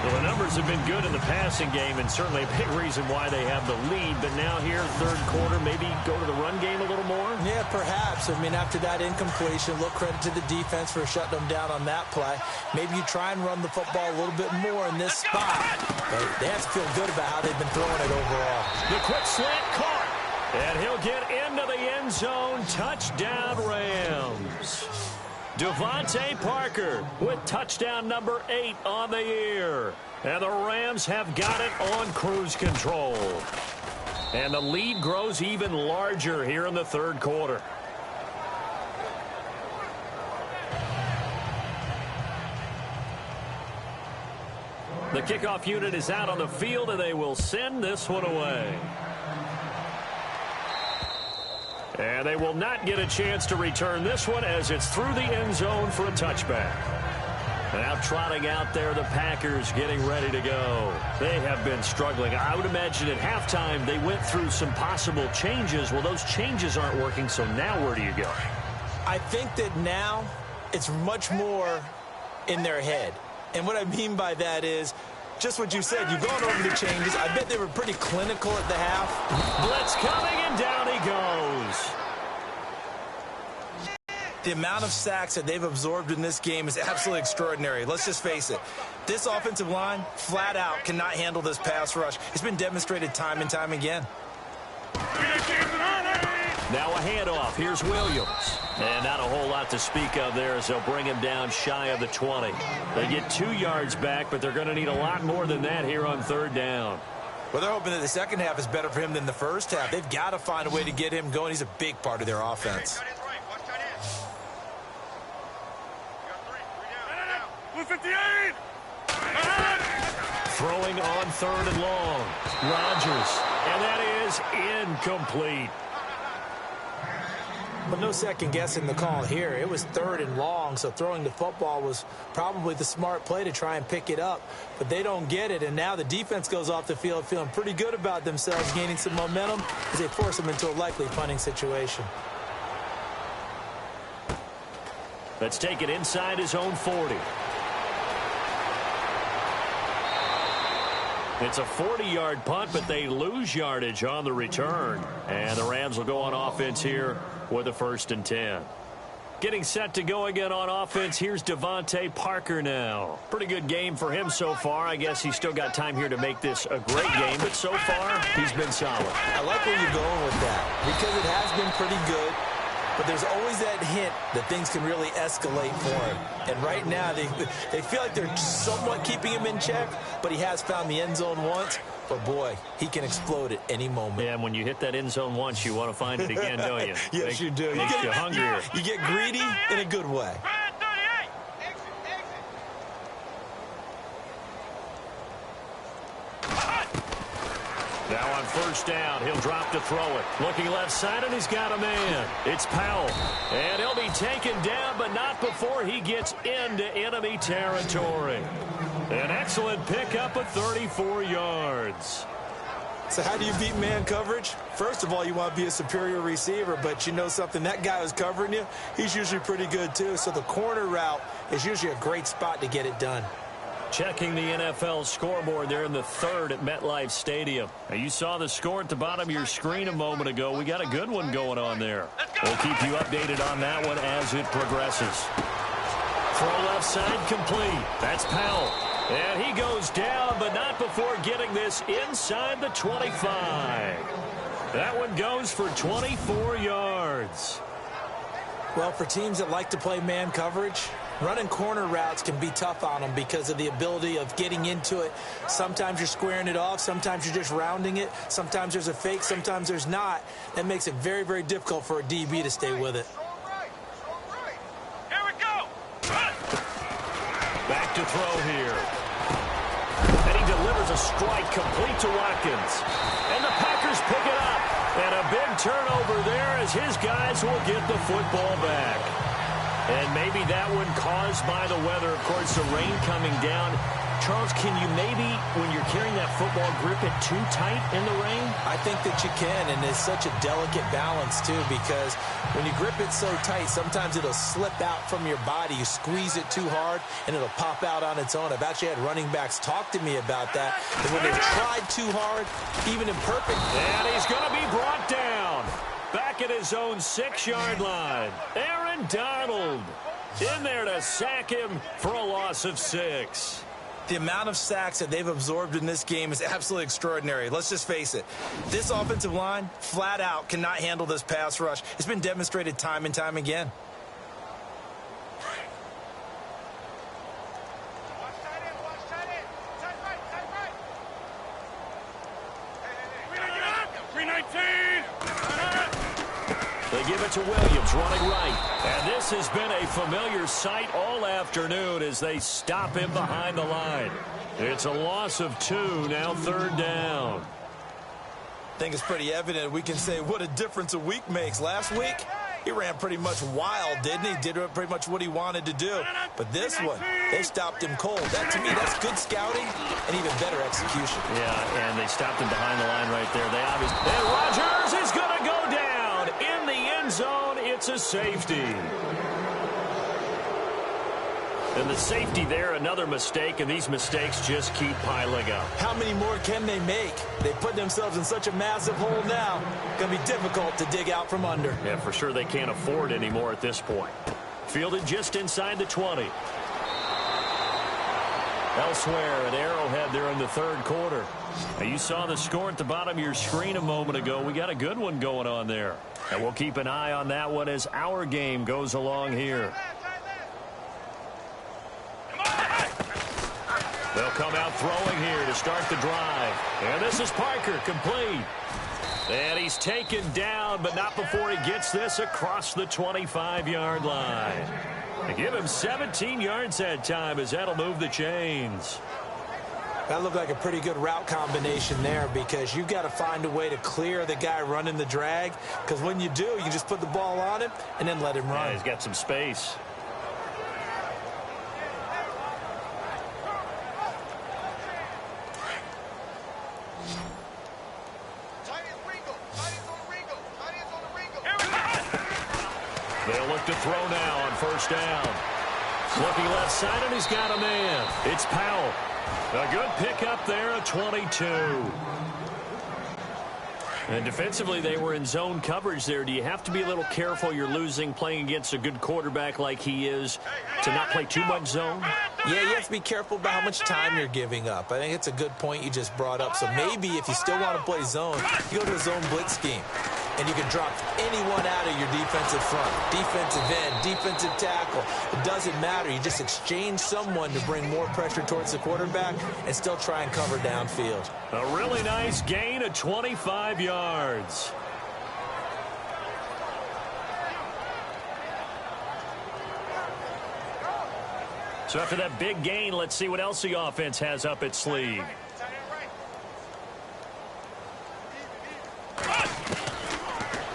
Well, the numbers have been good in the passing game, and certainly a big reason why they have the lead. But now here, third quarter, maybe go to the run game a little more? Yeah, perhaps. I mean, after that incompletion, look, credit to the defense for shutting them down on that play. Maybe you try and run the football a little bit more in this spot. But they have to feel good about how they've been throwing it overall. The quick slant caught. And he'll get into the end zone. Touchdown, Rams. Devontae Parker with touchdown number 8 on the year. And the Rams have got it on cruise control. And the lead grows even larger here in the third quarter. The kickoff unit is out on the field, and they will send this one away. And they will not get a chance to return this one as it's through the end zone for a touchback. Now trotting out there, the Packers getting ready to go. They have been struggling. I would imagine at halftime they went through some possible changes. Well, those changes aren't working, so now where do you go? I think that now it's much more in their head. And what I mean by that is just what you said. You've gone over the changes. I bet they were pretty clinical at the half. Blitz coming, and down he goes. The amount of sacks that they've absorbed in this game is absolutely extraordinary. Let's just face it. This offensive line, flat out, cannot handle this pass rush. It's been demonstrated time and time again. Now a handoff. Here's Williams. And not a whole lot to speak of there as they'll bring him down shy of the 20. They get 2 yards back, but they're going to need a lot more than that here on third down. Well, they're hoping that the second half is better for him than the first half. They've got to find a way to get him going. He's a big part of their offense. Throwing on third and long. Rodgers. And that is incomplete. But no second guessing the call here. It was third and long, so throwing the football was probably the smart play to try and pick it up. But they don't get it, and now the defense goes off the field feeling pretty good about themselves, gaining some momentum as they force them into a likely punting situation. Let's take it inside his own 40. It's a 40-yard punt, but they lose yardage on the return. And the Rams will go on offense here with a 1st and 10. Getting set to go again on offense, here's Devontae Parker now. Pretty good game for him so far. I guess he's still got time here to make this a great game, but so far, he's been solid. I like where you're going with that because it has been pretty good. But there's always that hint that things can really escalate for him. And right now, they feel like they're somewhat keeping him in check, but he has found the end zone once. But, boy, he can explode at any moment. Yeah, and when you hit that end zone once, you want to find it again, don't you? Yes, you do. Makes you hungrier. You get greedy in a good way. Now on first down, he'll drop to throw it. Looking left side, and he's got a man. It's Powell. And he'll be taken down, but not before he gets into enemy territory. An excellent pickup of 34 yards. So how do you beat man coverage? First of all, you want to be a superior receiver, but you know something, that guy who's covering you, he's usually pretty good too. So the corner route is usually a great spot to get it done. Checking the NFL scoreboard there in the third at MetLife Stadium. Now, you saw the score at the bottom of your screen a moment ago. We got a good one going on there. We'll keep you updated on that one as it progresses. Throw left side complete. That's Powell. And he goes down, but not before getting this inside the 25. That one goes for 24 yards. Well, for teams that like to play man coverage, running corner routes can be tough on them because of the ability of getting into it. Sometimes you're squaring it off. Sometimes you're just rounding it. Sometimes there's a fake. Sometimes there's not. That makes it very, very difficult for a DB to stay with it. Here we go. Back to throw here. And he delivers a strike complete to Watkins. And the Packers pick it up. And a big turnover there as his guys will get the football back. And maybe that one caused by the weather. Of course, the rain coming down. Charles, can you maybe, when you're carrying that football, grip it too tight in the rain? I think that you can, and it's such a delicate balance, too, because when you grip it so tight, sometimes it'll slip out from your body. You squeeze it too hard, and it'll pop out on its own. I've actually had running backs talk to me about that. And when they've tried too hard, even in perfect... And he's going to be brought down. Back at his own 6-yard line. Aaron Donald in there to sack him for a loss of 6. The amount of sacks that they've absorbed in this game is absolutely extraordinary. Let's just face it. This offensive line, flat out, cannot handle this pass rush. It's been demonstrated time and time again. They give it to Williams, running right. And this has been a familiar sight all afternoon as they stop him behind the line. It's a loss of 2, now 3rd down. I think it's pretty evident we can say what a difference a week makes. Last week, he ran pretty much wild, didn't he? Did pretty much what he wanted to do. But this one, they stopped him cold. That, to me, that's good scouting and even better execution. Yeah, and they stopped him behind the line right there. They obviously... And Rodgers is going to go down in the end zone. It's a safety. And the safety there, another mistake, and these mistakes just keep piling up. How many more can they make? They put themselves in such a massive hole now. Going to be difficult to dig out from under. Yeah, for sure they can't afford anymore at this point. Fielded just inside the 20. Elsewhere at Arrowhead there in the 3rd quarter. Now, you saw the score at the bottom of your screen a moment ago. We got a good one going on there. And we'll keep an eye on that one as our game goes along here. They'll come out throwing here to start the drive. And this is Parker, complete. And he's taken down, but not before he gets this across the 25-yard line. They give him 17 yards that time as that'll move the chains. That looked like a pretty good route combination there because you've got to find a way to clear the guy running the drag. Because when you do, you can just put the ball on him and then let him run. Yeah, he's got some space. They'll look to throw now on 1st down. Looking left side, and he's got a man. It's Powell. A good pickup there, a 22. And defensively, they were in zone coverage there. Do you have to be a little careful? You're losing playing against a good quarterback like he is to not play too much zone? Yeah, you have to be careful about how much time you're giving up. I think it's a good point you just brought up. So maybe if you still want to play zone, you go to a zone blitz scheme. And you can drop anyone out of your defensive front, defensive end, defensive tackle. It doesn't matter. You just exchange someone to bring more pressure towards the quarterback and still try and cover downfield. A really nice gain of 25 yards. So after that big gain, let's see what else the offense has up its sleeve.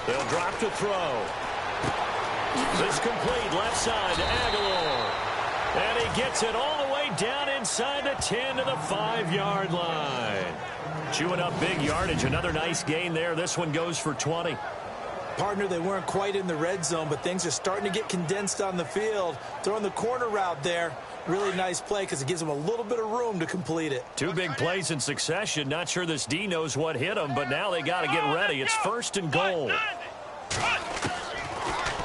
They'll drop to throw. This complete left side to Aguilar. And he gets it all the way down inside the 10 to the 5-yard line. Chewing up big yardage. Another nice gain there. This one goes for 20. Partner, they weren't quite in the red zone, but things are starting to get condensed on the field. Throwing the corner route there. Really nice play because it gives them a little bit of room to complete it. Two big plays in succession. Not sure this D knows what hit him, but now they got to get ready. It's 1st and goal.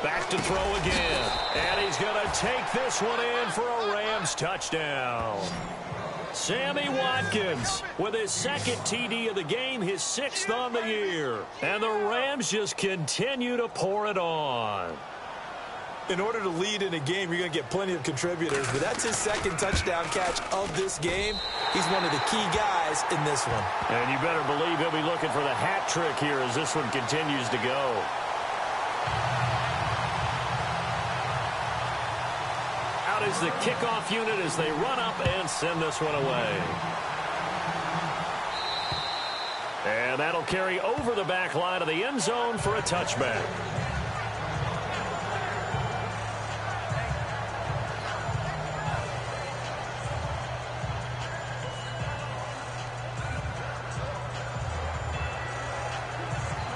Back to throw again. And he's going to take this one in for a Rams touchdown. Sammy Watkins with his 2nd TD of the game, his 6th on the year. And the Rams just continue to pour it on. In order to lead in a game, you're going to get plenty of contributors, but that's his 2nd touchdown catch of this game. He's one of the key guys in this one. And you better believe he'll be looking for the hat trick here as this one continues to go. Out is the kickoff unit as they run up and send this one away. And that'll carry over the back line of the end zone for a touchback.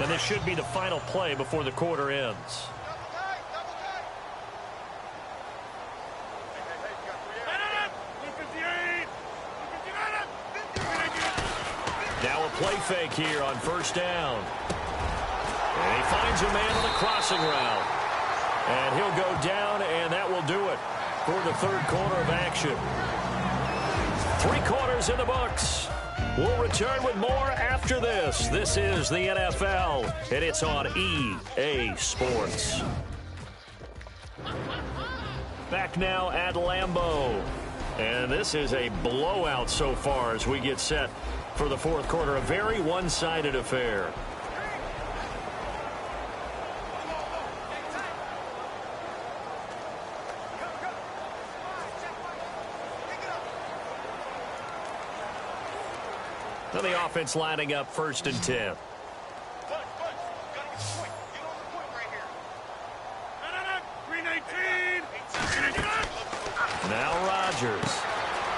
And this should be the final play before the quarter ends. Now a play fake here on 1st down. And he finds a man on the crossing route. And he'll go down, and that will do it for the 3rd quarter of action. 3 quarters in the books. We'll return with more after this. This is the NFL, and it's on EA Sports. Back now at Lambeau. And this is a blowout so far as we get set for the 4th quarter. A very one-sided affair. Then the offense lining up 1st and 10. Now Rodgers.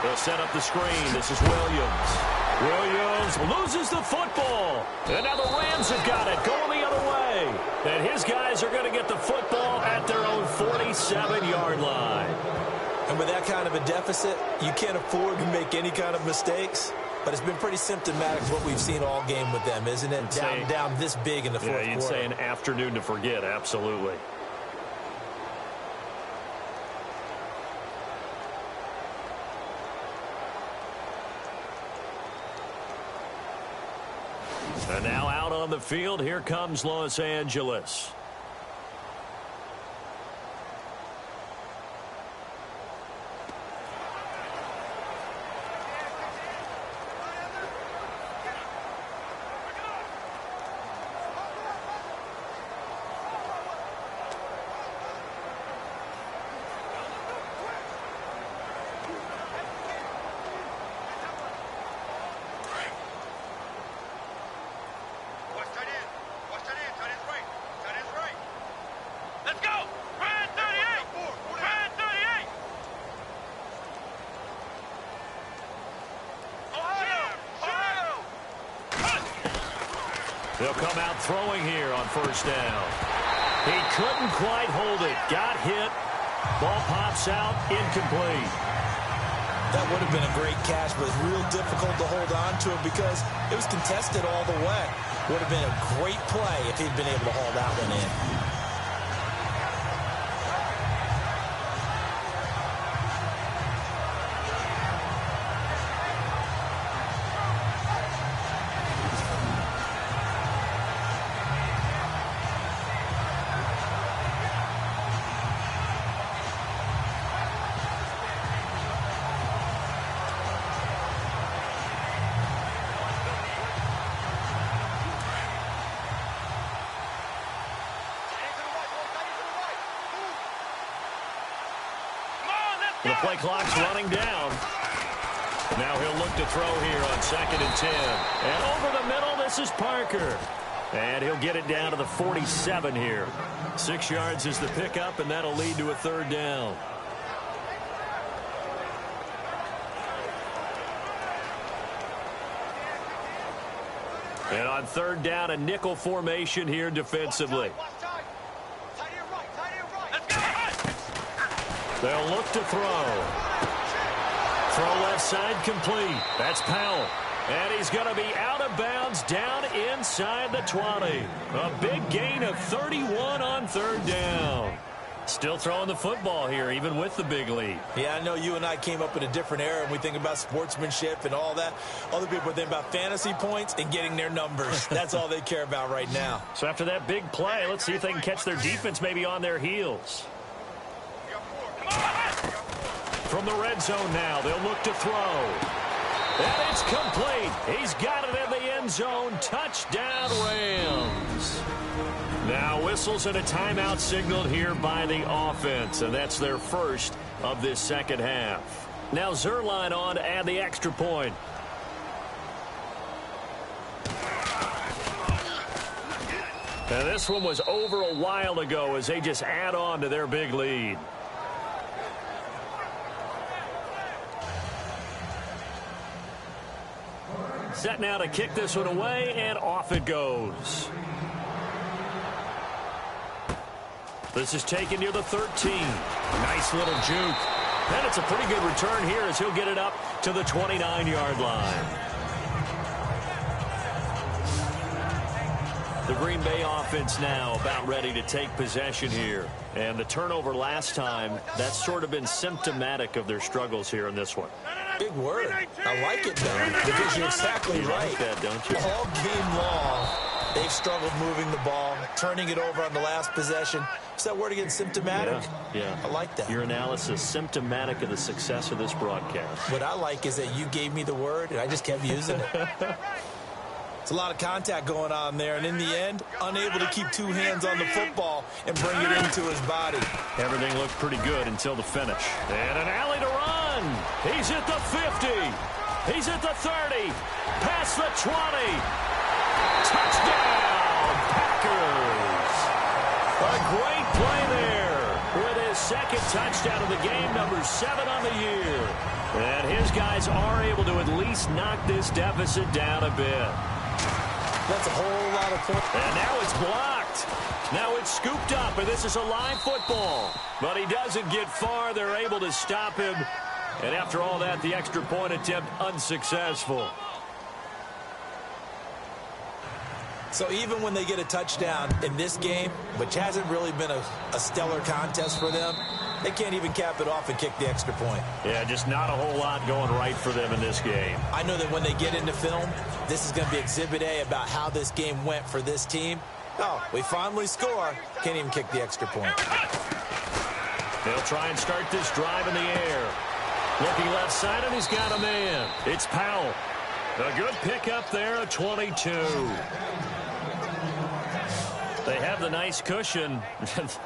They'll set up the screen. This is Williams. Williams loses the football. And now the Rams have got it, going the other way. And his guys are going to get the football at their own 47-yard line. And with that kind of a deficit, you can't afford to make any kind of mistakes. But it's been pretty symptomatic of what we've seen all game with them, isn't it? Down this big in the 4th quarter. You'd say an afternoon to forget, absolutely. And now out on the field, here comes Los Angeles. They'll come out throwing here on 1st down. He couldn't quite hold it. Got hit. Ball pops out. Incomplete. That would have been a great catch, but it's real difficult to hold on to it because it was contested all the way. Would have been a great play if he'd been able to haul that one in. The play clock's running down. Now he'll look to throw here on 2nd and 10. And over the middle, this is Parker. And he'll get it down to the 47 here. 6 yards is the pickup, and that'll lead to a 3rd down. And on third down, a nickel formation here defensively. They'll look to throw. Throw left side complete. That's Powell. And he's going to be out of bounds down inside the 20. A big gain of 31 on third down. Still throwing the football here, even with the big lead. Yeah, I know you and I came up in a different era, and we think about sportsmanship and all that. Other people think about fantasy points and getting their numbers. That's all they care about right now. So after that big play, let's see if they can catch their defense maybe on their heels. From the red zone now, they'll look to throw. And it's complete. He's got it in the end zone. Touchdown, Rams. Now whistles and a timeout signaled here by the offense, and that's their first of this second half. Now Zerline on to add the extra point. And this one was over a while ago as they just add on to their big lead. Set now to kick this one away, and off it goes. This is taken near the 13. Nice little juke. And it's a pretty good return here as he'll get it up to the 29-yard line. The Green Bay offense now about ready to take possession here. And the turnover last time, that's sort of been symptomatic of their struggles here in this one. Big word. I like it, though, because you're exactly right. Like that, don't you? All game long, they've struggled moving the ball, turning it over on the last possession. Is that word again, symptomatic? Yeah. I like that. Your analysis, symptomatic of the success of this broadcast. What I like is that you gave me the word, and I just kept using it. It's a lot of contact going on there, and in the end, unable to keep two hands on the football and bring it into his body. Everything looked pretty good until the finish. And an alley to run. He's at the 50. He's at the 30. Past the 20. Touchdown, Packers. A great play there with his second touchdown of the game, number 7 on the year. And his guys are able to at least knock this deficit down a bit. That's a whole lot of points. And now it's blocked. Now it's scooped up, and this is a live football. But he doesn't get far. They're able to stop him. And after all that, the extra point attempt unsuccessful. So even when they get a touchdown in this game, which hasn't really been a stellar contest for them, they can't even cap it off and kick the extra point. Yeah, just not a whole lot going right for them in this game. I know that when they get into film, this is going to be Exhibit A about how this game went for this team. Oh, we finally score. Can't even kick the extra point. They'll try and start this drive in the air. Looking left side, and he's got a man. It's Powell. A good pickup there, a 22. They have the nice cushion.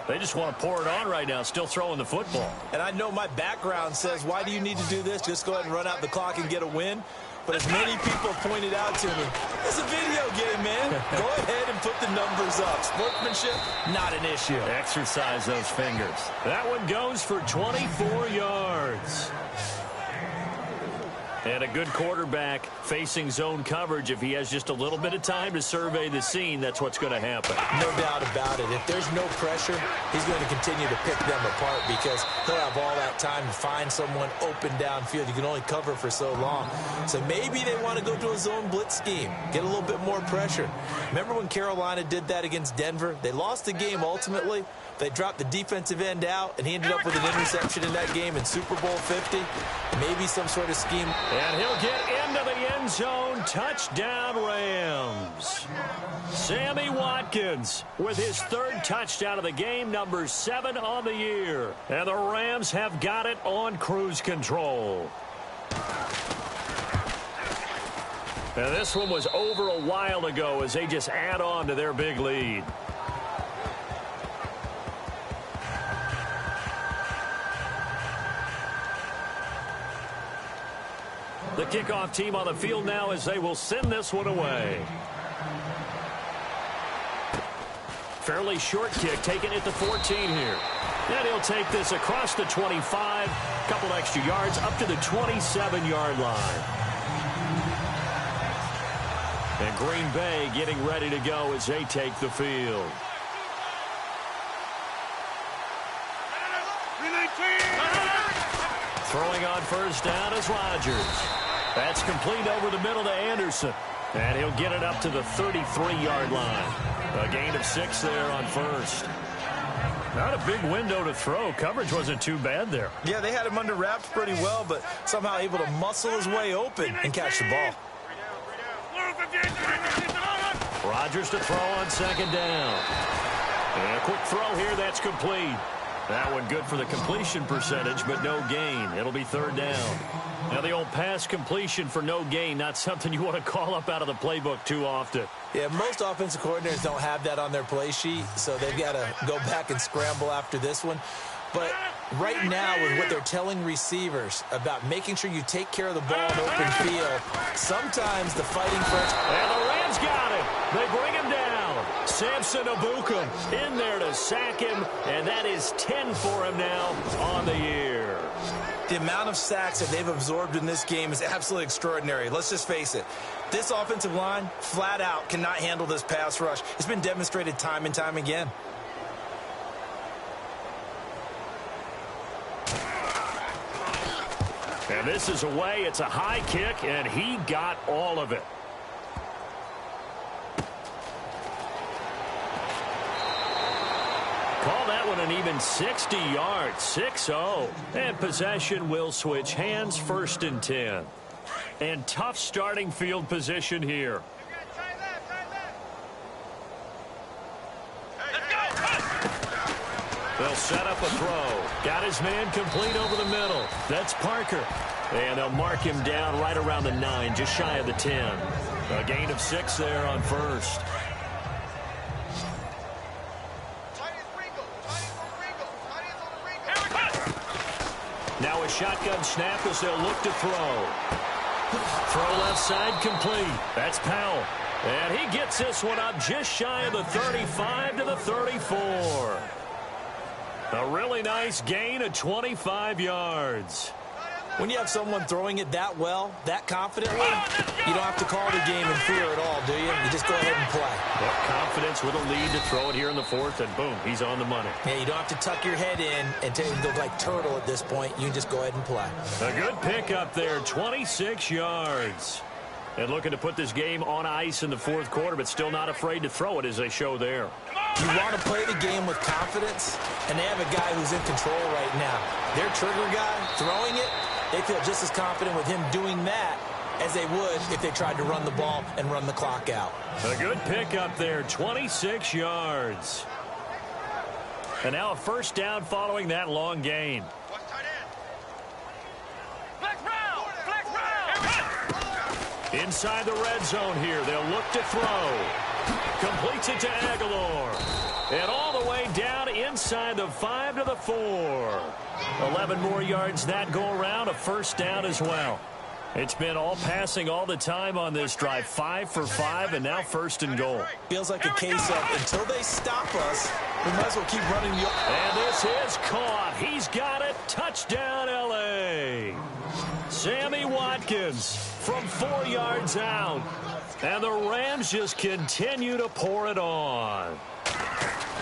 They just want to pour it on right now, still throwing the football. And I know my background says, why do you need to do this? Just go ahead and run out the clock and get a win. But as many people pointed out to me, it's a video game, man. Go ahead and put the numbers up. Sportsmanship, not an issue. Exercise those fingers. That one goes for 24 yards. And a good quarterback facing zone coverage. If he has just a little bit of time to survey the scene, that's what's going to happen. No doubt about it. If there's no pressure, he's going to continue to pick them apart because he'll have all that time to find someone open downfield. You can only cover for so long. So maybe they want to go to a zone blitz scheme, get a little bit more pressure. Remember when Carolina did that against Denver? They lost the game ultimately. They dropped the defensive end out, and he ended up with an interception in that game in Super Bowl 50. Maybe some sort of scheme. And he'll get into the end zone. Touchdown, Rams. Sammy Watkins with his third touchdown of the game, number 7 on the year. And the Rams have got it on cruise control. And this one was over a while ago as they just add on to their big lead. The kickoff team on the field now as they will send this one away. Fairly short kick, taken at the 14 here. And he'll take this across the 25, couple extra yards up to the 27-yard line. And Green Bay getting ready to go as they take the field. Throwing on first down is Rodgers. That's complete over the middle to Anderson. And he'll get it up to the 33-yard line. A gain of 6 there on first. Not a big window to throw. Coverage wasn't too bad there. Yeah, they had him under wraps pretty well, but somehow able to muscle his way open and catch the ball. Rodgers to throw on second down. And a quick throw here, that's complete. That one good for the completion percentage, but no gain. It'll be third down. Now, the old pass completion for no gain, not something you want to call up out of the playbook too often. Yeah, most offensive coordinators don't have that on their play sheet, so they've got to go back and scramble after this one. But right now, with what they're telling receivers about making sure you take care of the ball in open field, sometimes the fighting for it. And the Rams got it. They bring him down. Samson Abukum in there to sack him, and that is 10 for him now on the year. The amount of sacks that they've absorbed in this game is absolutely extraordinary. Let's just face it. This offensive line, flat out, cannot handle this pass rush. It's been demonstrated time and time again. And this is away. It's a high kick, and he got all of it. Call that one an even 60 yards, 6-0. And possession will switch hands, first and 10. And tough starting field position here. They'll set up a throw. Got his man complete over the middle. That's Parker. And they'll mark him down right around the 9, just shy of the 10. A gain of 6 there on first. Now a shotgun snap as they'll look to throw. Throw left side complete. That's Powell. And he gets this one up just shy of the 35 to the 34. A really nice gain of 25 yards. When you have someone throwing it that well, that confidently, you don't have to call the game in fear at all, do you? You just go ahead and play. Yep, confidence with a lead to throw it here in the fourth, and boom, he's on the money. Yeah, you don't have to tuck your head in and look like turtle at this point. You can just go ahead and play. A good pickup there, 26 yards. And looking to put this game on ice in the fourth quarter, but still not afraid to throw it as they show there. You want to play the game with confidence, and they have a guy who's in control right now. Their trigger guy throwing it, they feel just as confident with him doing that as they would if they tried to run the ball and run the clock out. A good pickup there, 26 yards. And now a first down following that long gain. Inside the red zone here, they'll look to throw. Completes it to Aguilar. And all the way down inside the 5 to the 4. 11 more yards that go around, a first down as well. It's been all passing all the time on this drive. 5 for 5, and now first and goal. Feels like a case of until they stop us, we might as well keep running the... And this is caught. He's got it. Touchdown, L.A. Sammy Watkins from 4 yards out. And the Rams just continue to pour it on.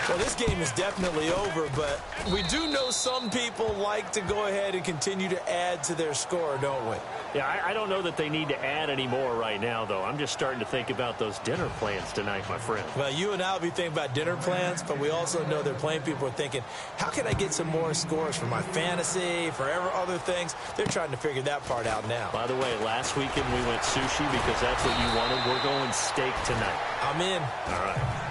Well, this game is definitely over, but we do know some people like to go ahead and continue to add to their score, don't we? Yeah, I don't know that they need to add any more right now, though. I'm just starting to think about those dinner plans tonight, my friend. Well, you and I will be thinking about dinner plans, but we also know that playing people are thinking, how can I get some more scores for my fantasy, for other things? They're trying to figure that part out now. By the way, last weekend we went sushi because that's what you wanted. We're going steak tonight. I'm in. All right.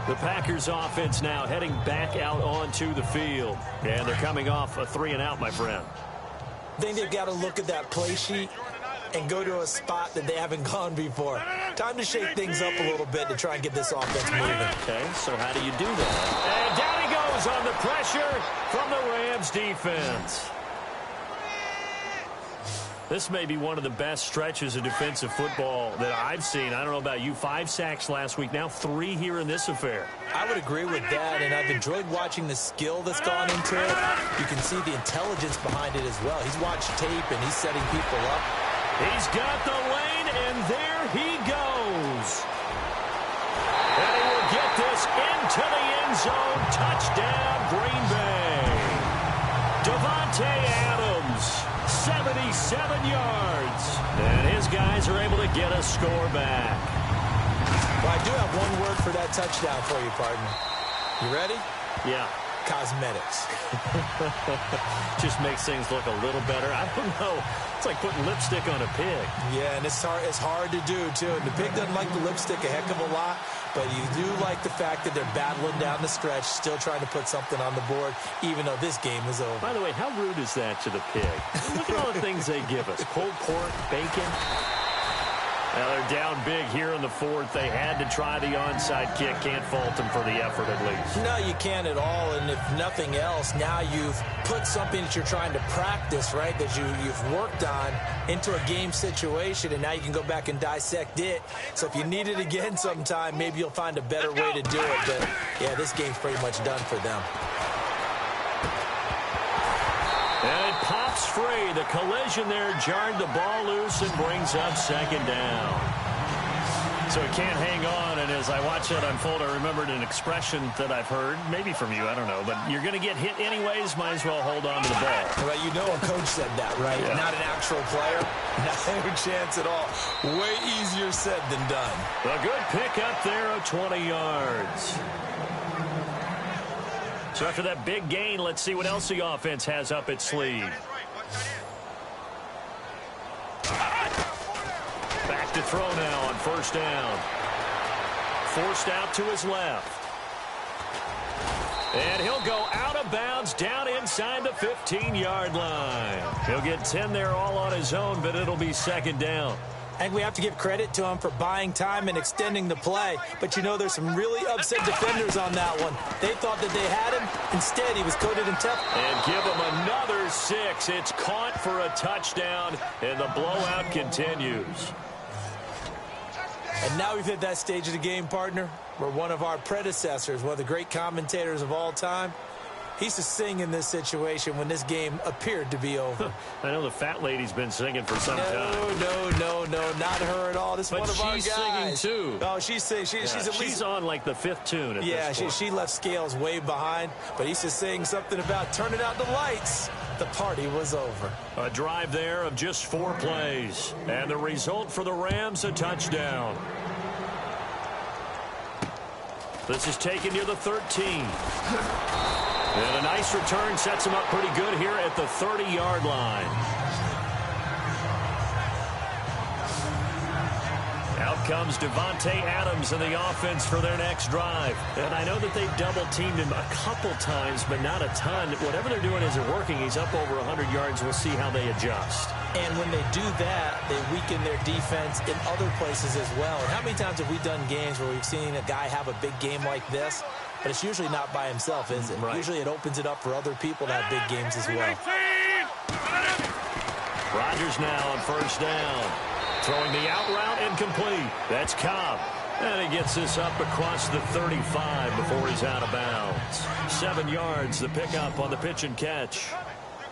The Packers offense now heading back out onto the field. And they're coming off a 3-and-out, my friend. I think they've got to look at that play sheet and go to a spot that they haven't gone before. Time to shake things up a little bit to try and get this offense moving. Okay, so how do you do that? And down he goes on the pressure from the Rams defense. This may be one of the best stretches of defensive football that I've seen. I don't know about you. 5 sacks last week, now 3 here in this affair. I would agree with that, and I've enjoyed watching the skill that's gone into it. You can see the intelligence behind it as well. He's watched tape, and he's setting people up. He's got the lane, and there he goes. And he will get this into the end zone. Touchdown, Green Bay. Davante Adams. 77 yards. And his guys are able to get a score back. Well, I do have one word for that touchdown for you, partner. You ready? Yeah. Cosmetics. Just makes things look a little better. I don't know. It's like putting lipstick on a pig. Yeah, and it's hard to do, too. And the pig doesn't like the lipstick a heck of a lot, but you do like the fact that they're battling down the stretch, still trying to put something on the board, even though this game is over. By the way, how rude is that to the pig? Look at all the things they give us. Pulled pork, bacon. Now they're down big here in the fourth. They had to try the onside kick. Can't fault them for the effort at least. No, you can't at all. And if nothing else, now you've put something that you're trying to practice, right, that you've worked on into a game situation, and now you can go back and dissect it. So if you need it again sometime, maybe you'll find a better way to do it. But, yeah, this game's pretty much done for them. And it pops free. The collision there jarred the ball loose and brings up second down. So it can't hang on, and as I watch that unfold, I remembered an expression that I've heard, maybe from you, I don't know, but you're going to get hit anyways, might as well hold on to the ball. Well, you know a coach said that, right? Yeah. Not an actual player. No chance at all. Way easier said than done. A good pickup there of 20 yards. So after that big gain, let's see what else the offense has up its sleeve. Back to throw now on first down. Forced out to his left. And he'll go out of bounds down inside the 15-yard line. He'll get 10 there all on his own, but it'll be second down. I think we have to give credit to him for buying time and extending the play. But, you know, there's some really upset defenders on that one. They thought that they had him. Instead, he was coated in tough. And give him another 6. It's caught for a touchdown, and the blowout continues. And now we've hit that stage of the game, partner, where one of our predecessors, one of the great commentators of all time, he used to sing in this situation when this game appeared to be over. I know the fat lady's been singing for some time. No, not her at all. This is one of our guys. But she's singing, too. Oh, she's singing. She's on, like, the 5th tune at this point. She left Scales way behind, but he used to sing something about turning out the lights. The party was over. A drive there of just 4 plays. And the result for the Rams, a touchdown. This is taken near the 13. And a nice return sets him up pretty good here at the 30-yard line. Out comes Davante Adams in the offense for their next drive. And I know that they've double-teamed him a couple times, but not a ton. Whatever they're doing isn't working. He's up over 100 yards. We'll see how they adjust. And when they do that, they weaken their defense in other places as well. And how many times have we done games where we've seen a guy have a big game like this? But it's usually not by himself, is it? Right. Usually it opens it up for other people to have big games as well. Rodgers now on first down. Throwing the out route incomplete. That's Cobb. And he gets this up across the 35 before he's out of bounds. 7 yards, the pickup on the pitch and catch.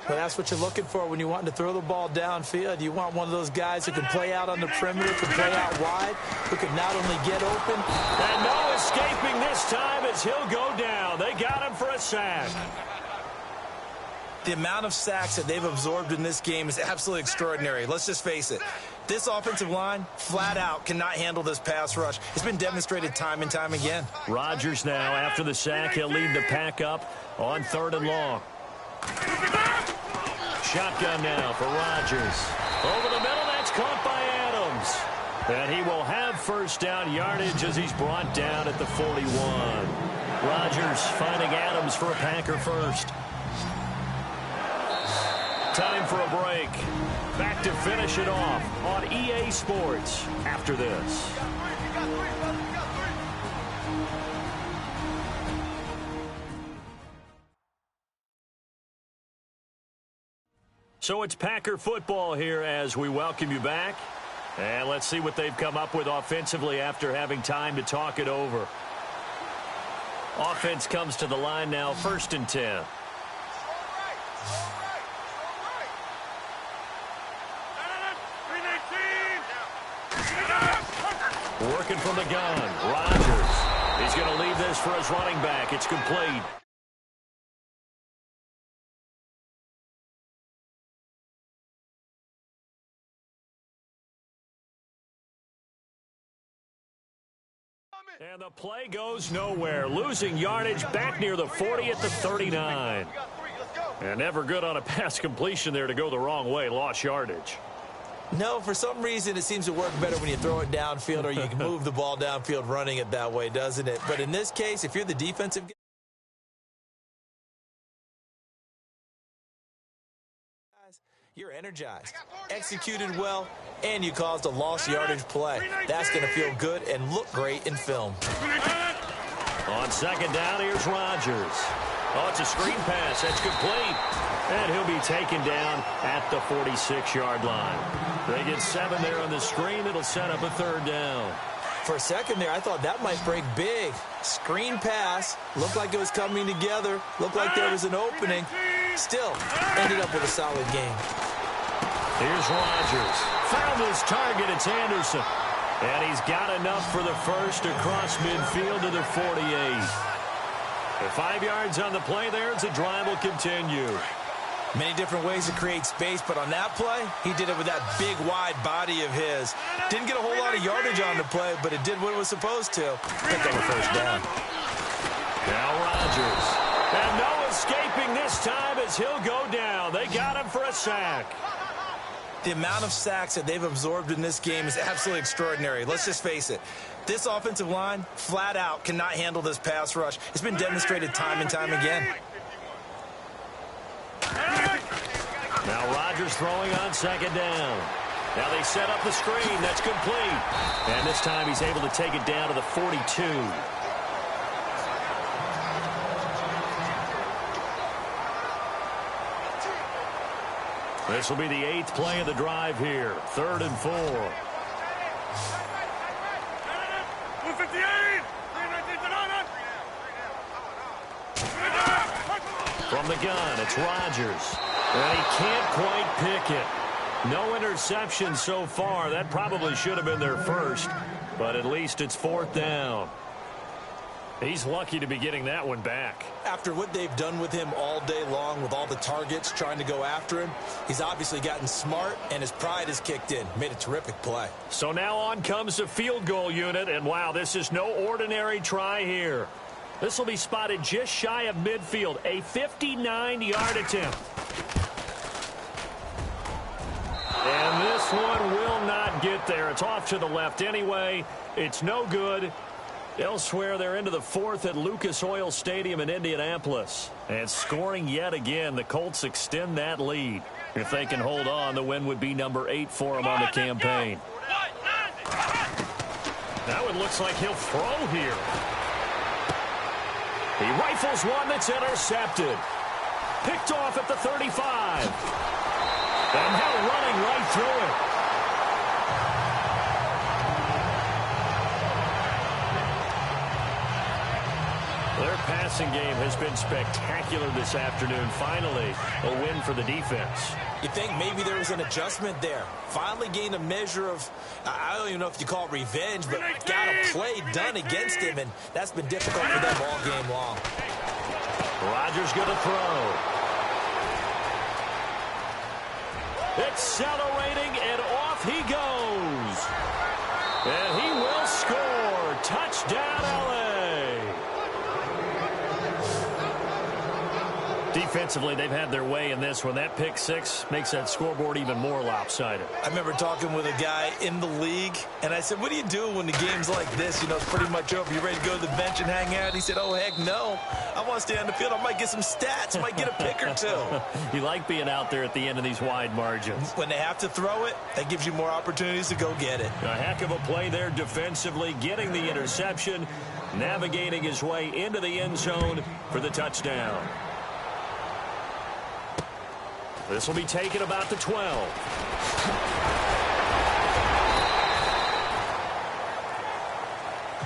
Well, that's what you're looking for when you want to throw the ball downfield. You want one of those guys who can play out on the perimeter, can play out wide, who can not only get open. And no escaping this time as he'll go down. They got him for a sack. The amount of sacks that they've absorbed in this game is absolutely extraordinary. Let's just face it. This offensive line, flat out, cannot handle this pass rush. It's been demonstrated time and time again. Rodgers now, after the sack, he'll lead the pack up on 3rd and long. Shotgun now for Rodgers. Over the middle, that's caught by Adams. And he will have first down yardage as he's brought down at the 41. Rodgers finding Adams for a Packer first. time for a break. Back to finish it off on EA Sports after this. So it's Packer football here as we welcome you back. And let's see what they've come up with offensively after having time to talk it over. Offense comes to the line now, 1st and 10. Working from the gun, Rodgers. He's going to leave this for his running back. It's complete. And the play goes nowhere. Losing yardage back near the 40 at the 39. And never good on a pass completion there to go the wrong way. Lost yardage. No, for some reason it seems to work better when you throw it downfield or you can move the ball downfield running it that way, doesn't it? But in this case, if you're the defensive guy, you're energized, executed well, and you caused a lost yardage play. That's going to feel good and look great in film. On 2nd down, here's Rodgers. Oh, it's a screen pass. That's complete. And he'll be taken down at the 46-yard line. They get 7 there on the screen. It'll set up a 3rd down. For a second there, I thought that might break big. Screen pass. Looked like it was coming together. Looked like there was an opening. Still, ended up with a solid game. Here's Rodgers. Found his target. It's Anderson. And he's got enough for the first across midfield to the 48. The 5 yards on the play there as the drive will continue. Many different ways to create space, but on that play, he did it with that big, wide body of his. Didn't get a whole lot of yardage on the play, but it did what it was supposed to. Pick up a 1st down. Now Rodgers. And no escaping this time as he'll go down. They got him for a sack. The amount of sacks that they've absorbed in this game is absolutely extraordinary. Let's just face it. This offensive line, flat out, cannot handle this pass rush. It's been demonstrated time and time again. Now Rodgers throwing on 2nd down. Now they set up the screen. That's complete. And this time he's able to take it down to the 42. This will be the 8th play of the drive here. 3rd and 4. From the gun, it's Rodgers. And he can't quite pick it. No interception so far. That probably should have been their first. But at least it's 4th down. He's lucky to be getting that one back. After what they've done with him all day long with all the targets trying to go after him, he's obviously gotten smart and his pride has kicked in. Made a terrific play. So now on comes the field goal unit. And wow, this is no ordinary try here. This will be spotted just shy of midfield. A 59-yard attempt. And this one will not get there. It's off to the left anyway. It's no good. Elsewhere, they're into the 4th at Lucas Oil Stadium in Indianapolis. And scoring yet again, the Colts extend that lead. If they can hold on, the win would be number 8 for them on the campaign. That one looks like he'll throw here. He rifles one that's intercepted. Picked off at the 35. And now running right through it. Their passing game has been spectacular this afternoon. Finally, a win for the defense. You think maybe there was an adjustment there. Finally gained a measure of, I don't even know if you call it revenge, but got a play done against him, and that's been difficult for them all game long. Rodgers going to throw. Accelerating, and off he goes. And he will score. Touchdown, L.A. Defensively, they've had their way in this one. That pick six makes that scoreboard even more lopsided. I remember talking with a guy in the league, and I said, what do you do when the game's like this? You know, it's pretty much over. You ready to go to the bench and hang out? He said, oh, heck no. I want to stay on the field. I might get some stats. I might get a pick or two. You like being out there at the end of these wide margins. When they have to throw it, that gives you more opportunities to go get it. A heck of a play there defensively, getting the interception, navigating his way into the end zone for the touchdown. This will be taken about the 12.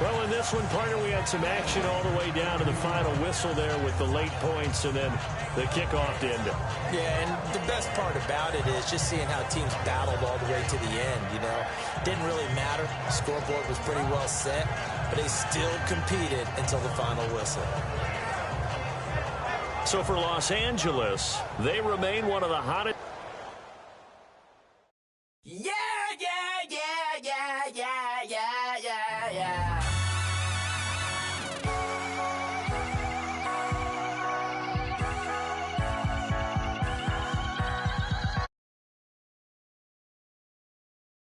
Well, in this one, partner, we had some action all the way down to the final whistle there with the late points and then the kickoff to end it. Yeah, and the best part about it is just seeing how teams battled all the way to the end, you know. Didn't really matter. The scoreboard was pretty well set, but they still competed until the final whistle. So for Los Angeles, they remain one of the hottest.